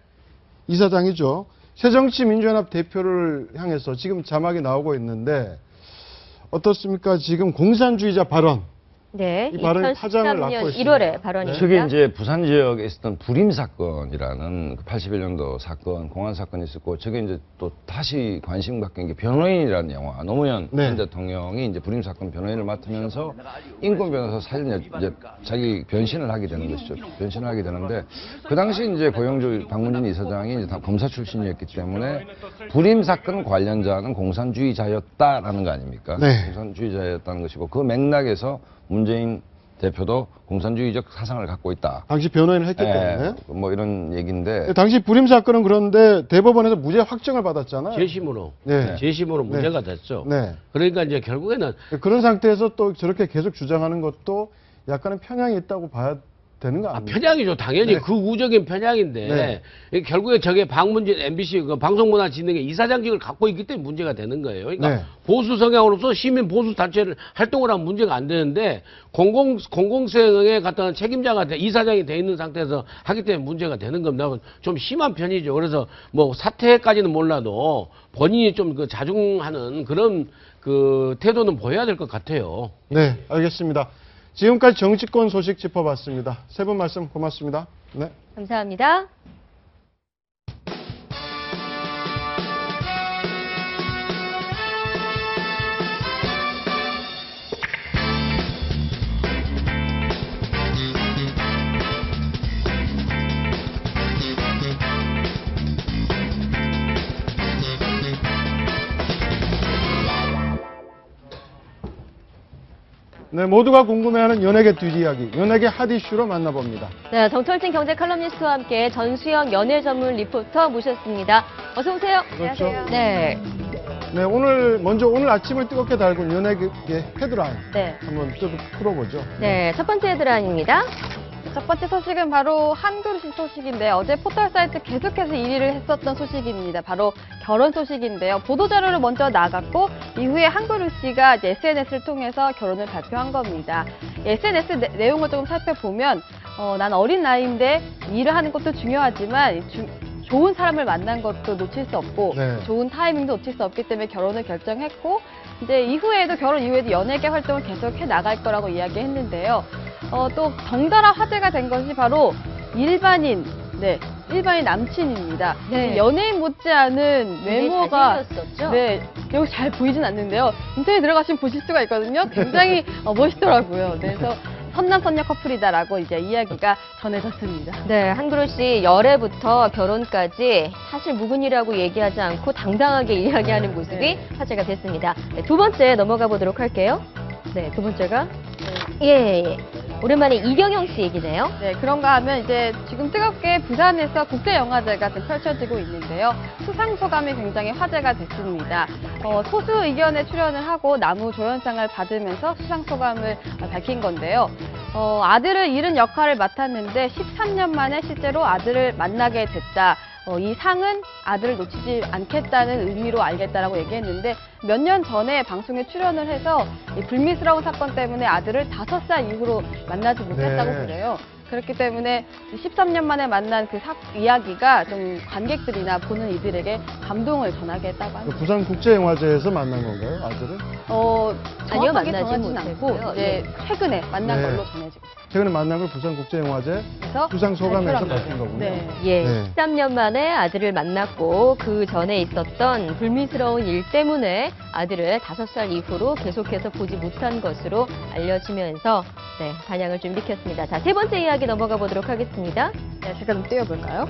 이사장이죠. 새정치민주연합 대표를 향해서 지금 자막이 나오고 있는데 어떻습니까? 지금 공산주의자 발언. 네, 이 발언이 파장을 2013년 낳고 1월에 발언입니다. 저게 이제 부산 지역에 있었던 불임 사건이라는 그 81년도 사건, 공안 사건이 있었고, 저게 이제 또 다시 관심 갖게 게 변호인이라는 영화, 노무현 전 대통령이 이제 불임 사건 변호인을 맡으면서 인권 변호사 사실 이제 자기 변신을 하게 되는 것이죠. 변신을 하게 되는데, 그 당시 이제 고영주 박문진 이사장이 이제 다 검사 출신이었기 때문에 불임 사건 관련자는 공산주의자였다라는 거 아닙니까? 네. 공산주의자였다는 것이고, 그 맥락에서 문재인 대표도 공산주의적 사상을 갖고 있다. 당시 변호인을 했기 때문에. 뭐 이런 얘기인데. 당시 불임 사건은 그런데 대법원에서 무죄 확정을 받았잖아요. 재심으로. 네. 재심으로 네. 문제가 됐죠. 네. 그러니까 이제 결국에는 그런 상태에서 또 저렇게 계속 주장하는 것도 약간의 편향이 있다고 봐야 되는 거 아닙니까? 편향이죠. 당연히 네. 극우적인 편향인데 결국에 저게 박문진 MBC 그 방송문화진흥회 이사장직을 갖고 있기 때문에 문제가 되는 거예요. 그러니까 네. 보수 성향으로서 시민 보수 단체를 활동을 하면 문제가 안 되는데 공공성에 갖다 책임자가 이사장이 돼 있는 상태에서 하기 때문에 문제가 되는 겁니다. 좀 심한 편이죠. 그래서 뭐 사퇴까지는 몰라도 본인이 좀 그 자중하는 그런 그 태도는 보여야 될 것 같아요. 네, 알겠습니다. 지금까지 정치권 소식 짚어봤습니다. 세 분 말씀 고맙습니다. 네. 감사합니다. 네, 모두가 궁금해하는 연예계 뒷이야기, 연예계 핫 이슈로 만나봅니다. 네, 정철진 경제 칼럼니스트와 함께 전수영 연예 전문 리포터 모셨습니다. 어서 오세요. 그렇죠. 안녕하세요. 네. 네, 오늘 아침을 뜨겁게 달군 연예계 헤드라인 네. 한번 좀 풀어보죠. 네, 첫 번째 헤드라인입니다. 첫 번째 소식은 바로 한그릇이 소식인데 어제 포털 사이트 계속해서 1위를 했었던 소식입니다. 바로 결혼 소식인데요. 보도자료를 먼저 나갔고 이후에 한그릇씨가 SNS를 통해서 결혼을 발표한 겁니다. SNS 내용을 조금 살펴보면 난 어린 나이인데 일을 하는 것도 중요하지만 좋은 사람을 만난 것도 놓칠 수 없고 좋은 타이밍도 놓칠 수 없기 때문에 결혼을 결정했고 이제 이후에도 결혼 이후에도 연예계 활동을 계속해 나갈 거라고 이야기했는데요. 또 덩달아 화제가 된 것이 바로 일반인 남친입니다. 네. 연예인 못지않은 외모가 잘생겼었죠? 네, 여기 잘 보이진 않는데요. 인터넷에 들어가시면 보실 수가 있거든요. 굉장히 멋있더라고요. 그래서 선남선녀 커플이다라고 이제 이야기가 전해졌습니다. 네, 한그릇이 열애부터 결혼까지 사실 묵은이라고 얘기하지 않고 당당하게 이야기하는 모습이 화제가 됐습니다. 네, 두 번째 넘어가 보도록 할게요. 네, 두 번째가 예. 오랜만에 이경영 씨 얘기네요. 네, 그런가 하면 이제 지금 뜨겁게 부산에서 국제영화제가 지금 펼쳐지고 있는데요. 수상소감이 굉장히 화제가 됐습니다. 소수 의견에 출연을 하고 나무조연상을 받으면서 수상소감을 밝힌 건데요. 아들을 잃은 역할을 맡았는데 13년 만에 실제로 아들을 만나게 됐다. 이 상은 아들을 놓치지 않겠다는 의미로 알겠다라고 얘기했는데 몇 년 전에 방송에 출연을 해서 이 불미스러운 사건 때문에 아들을 5살 이후로 만나지 못했다고 그래요. 그렇기 때문에 13년 만에 만난 그 이야기가 좀 관객들이나 보는 이들에게 감동을 전하게 했다고 합니다. 부산국제영화제에서 만난 건가요, 아들을? 아니요, 정확하게 만나지 정하진 않고 못했고요. 이제 최근에 만난 네. 걸로 전해지고 있습니다. 최근에 만난 걸 부산국제영화제 그래서 수상 소감에서 발표를 밝힌 거군요. 네. 예, 네. 13년 만에 아들을 만났고 그 전에 있었던 불미스러운 일 때문에 아들을 5살 이후로 계속해서 보지 못한 것으로 알려지면서 네, 반향을 좀 일으켰습니다. 자, 세 번째 이야기 넘어가 보도록 하겠습니다. 네, 제가 좀 띄워볼까요?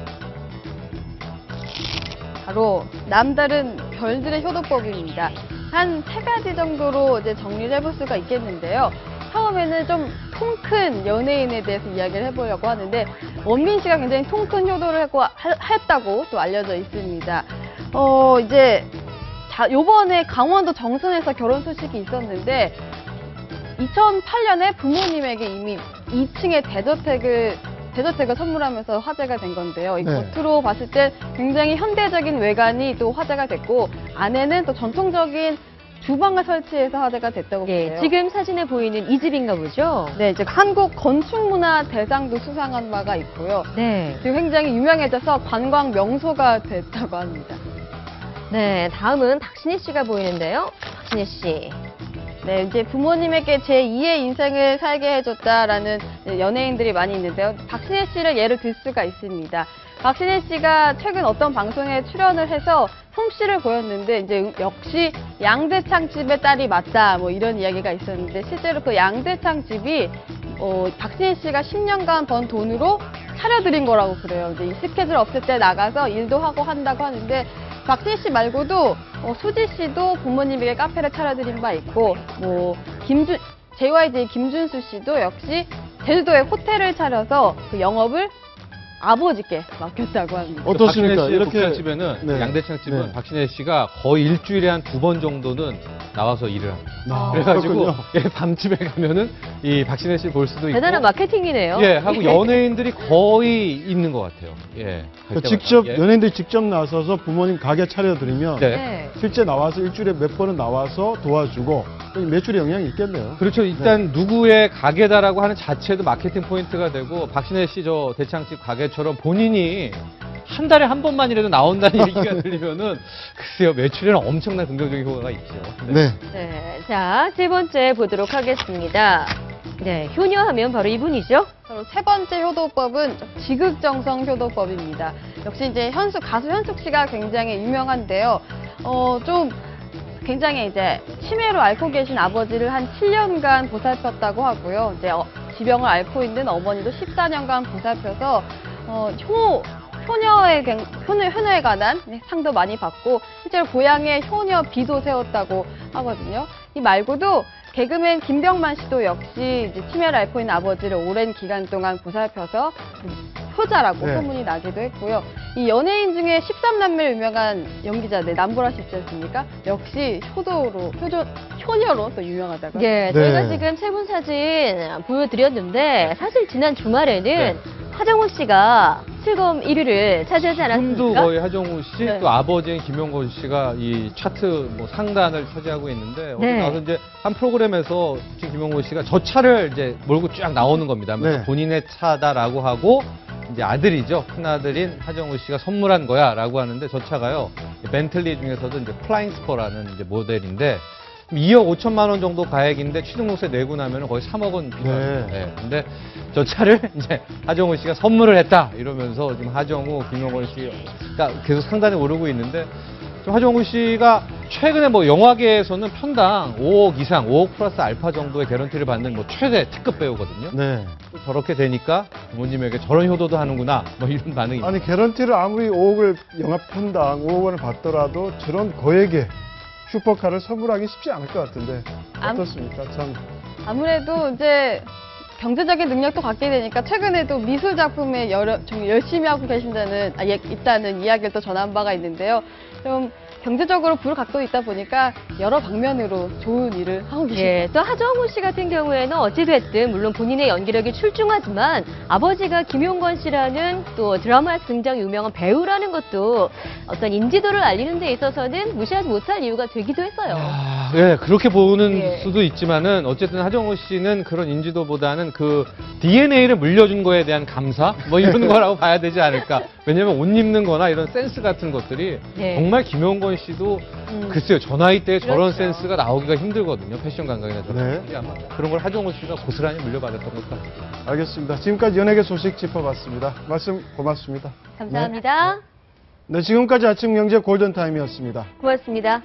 바로 남다른 별들의 효도법입니다. 한 3가지 정도로 이제 정리를 해볼 수가 있겠는데요. 처음에는 좀 통 큰 연예인에 대해서 이야기를 해보려고 하는데 원빈 씨가 굉장히 통 큰 효도를 했다고 또 알려져 있습니다. 이제 요번에 강원도 정선에서 결혼 소식이 있었는데 2008년에 부모님에게 이미 2층의 대저택을 선물하면서 화제가 된 건데요. 이 네. 겉으로 봤을 때 굉장히 현대적인 외관이 또 화제가 됐고 안에는 또 전통적인 주방을 설치해서 화제가 됐다고 예, 해요. 지금 사진에 보이는 이 집인가 보죠? 네, 이제 한국 건축문화 대상도 수상한 바가 있고요. 네. 지금 굉장히 유명해져서 관광 명소가 됐다고 합니다. 네, 다음은 박신혜 씨가 보이는데요. 박신혜 씨. 네, 이제 부모님에게 제2의 인생을 살게 해줬다라는 연예인들이 많이 있는데요. 박신혜 씨를 예를 들 수가 있습니다. 박신혜 씨가 최근 어떤 방송에 출연을 해서 솜씨를 보였는데 이제 역시 양대창 집의 딸이 맞다 뭐 이런 이야기가 있었는데 실제로 그 양대창 집이 박신혜 씨가 10년간 번 돈으로 차려드린 거라고 그래요. 이제 이 스케줄 없을 때 나가서 일도 하고 한다고 하는데 박신혜 씨 말고도 수지 씨도 부모님에게 카페를 차려드린 바 있고 뭐 JYJ 김준수 씨도 역시 제주도에 호텔을 차려서 그 영업을 아버지께 맡겼다고 합니다. 어떻습니까? 박신혜 씨의 이렇게 복장집에는 네. 양대창 집은 네. 박신혜 씨가 거의 일주일에 한 2번 정도는 나와서 일을 합니다. 아, 그래가지고 그렇군요. 예, 밤집에 가면은 이 박신혜 씨 볼 수도 있고 대단한 마케팅이네요. 예, 하고 연예인들이 거의 있는 것 같아요. 예, 갈 때마다. 직접 예. 연예인들이 직접 나서서 부모님 가게 차려드리면 네. 실제 나와서 일주일에 몇 번은 나와서 도와주고 매출에 영향이 있겠네요. 그렇죠. 일단 누구의 가게다라고 하는 자체도 마케팅 포인트가 되고 박신혜 씨 저 대창집 가게처럼 본인이 한 달에 한 번만이라도 나온다는 얘기가 들리면은 글쎄요 매출에는 엄청난 긍정적인 효과가 있죠. 네. 네, 자, 세 번째 보도록 하겠습니다. 네, 효녀하면 바로 이분이죠. 바로 세 번째 효도법은 지극정성 효도법입니다. 역시 이제 가수 현숙 씨가 굉장히 유명한데요. 좀 굉장히 이제 치매로 앓고 계신 아버지를 한 7년간 보살폈다고 하고요. 이제 지병을 앓고 있는 어머니도 14년간 보살펴서 효녀에 관한 상도 많이 받고 실제로 고향에 효녀 비도 세웠다고 하거든요. 이 말고도 개그맨 김병만 씨도 역시 이제 치매를 앓고 있는 아버지를 오랜 기간 동안 보살펴서 효자라고 네. 소문이 나기도 했고요. 이 연예인 중에 13남매로 유명한 연기자 남보라 씨 있지 않습니까? 역시 효녀로 또 유명하다고 합니다. 예, 저희가 지금 세 분 사진 보여드렸는데 사실 지난 주말에는 하정우 씨가 실검 1위를 차지하지 않았습니까? 지금도 거의 하정우 씨, 네. 또 아버지인 김용건 씨가 이 차트 뭐 상단을 차지하고 있는데 어디 네. 나와서 이제 한 프로그램에서 지금 김용건 씨가 저 차를 이제 몰고 쫙 나오는 겁니다. 그래서 네. 본인의 차다라고 하고 이제 아들이죠. 큰아들인 하정우 씨가 선물한 거야라고 하는데 저 차가요. 벤틀리 중에서도 이제 플라잉 스퍼라는 이제 모델인데 2억 5천만 원 정도 가액인데 취등록세 내고 나면 거의 3억 원 비쌉니다. 네. 근데 저 차를 이제 하정우 씨가 선물을 했다 이러면서 지금 하정우, 김용건 씨가 계속 상단에 오르고 있는데 좀 하정우 씨가 최근에 뭐 영화계에서는 편당 5억 이상, 5억 플러스 알파 정도의 개런티를 받는 뭐 최대 특급 배우거든요. 네. 저렇게 되니까 부모님에게 저런 효도도 하는구나 뭐 이런 반응이. 아니 개런티를 아무리 5억을 영화 편당 5억 원을 받더라도 저런 거액의 슈퍼카를 선물하기 쉽지 않을 것 같은데 어떻습니까? 참 아무래도 이제 경제적인 능력도 갖게 되니까 최근에도 미술 작품에 좀 열심히 하고 계신다는 있다는 이야기를 또 전한 바가 있는데요. 좀 경제적으로 부를 갖고 있다 보니까 여러 방면으로 좋은 일을 하고 계십니다. 예, 또 하정우 씨 같은 경우에는 어찌됐든 물론 본인의 연기력이 출중하지만 아버지가 김용건 씨라는 또 드라마에서 굉장히 유명한 배우라는 것도 어떤 인지도를 알리는 데 있어서는 무시하지 못할 이유가 되기도 했어요. 예, 그렇게 보는 예. 수도 있지만은 어쨌든 하정우 씨는 그런 인지도보다는 그 DNA를 물려준 거에 대한 감사 뭐 이런 거라고 봐야 되지 않을까. 왜냐면 옷 입는 거나 이런 센스 같은 것들이 예. 정말 김용건 씨도 글쎄요, 저 나이 때 저런 그렇죠. 센스가 나오기가 힘들거든요. 패션 감각이나 저런 네. 것들이 아마 그런 걸 하정우 씨가 고스란히 물려받았던 것 같아요. 알겠습니다. 지금까지 연예계 소식 짚어봤습니다. 말씀 고맙습니다. 감사합니다. 네, 지금까지 아침 경제 골든타임이었습니다. 고맙습니다.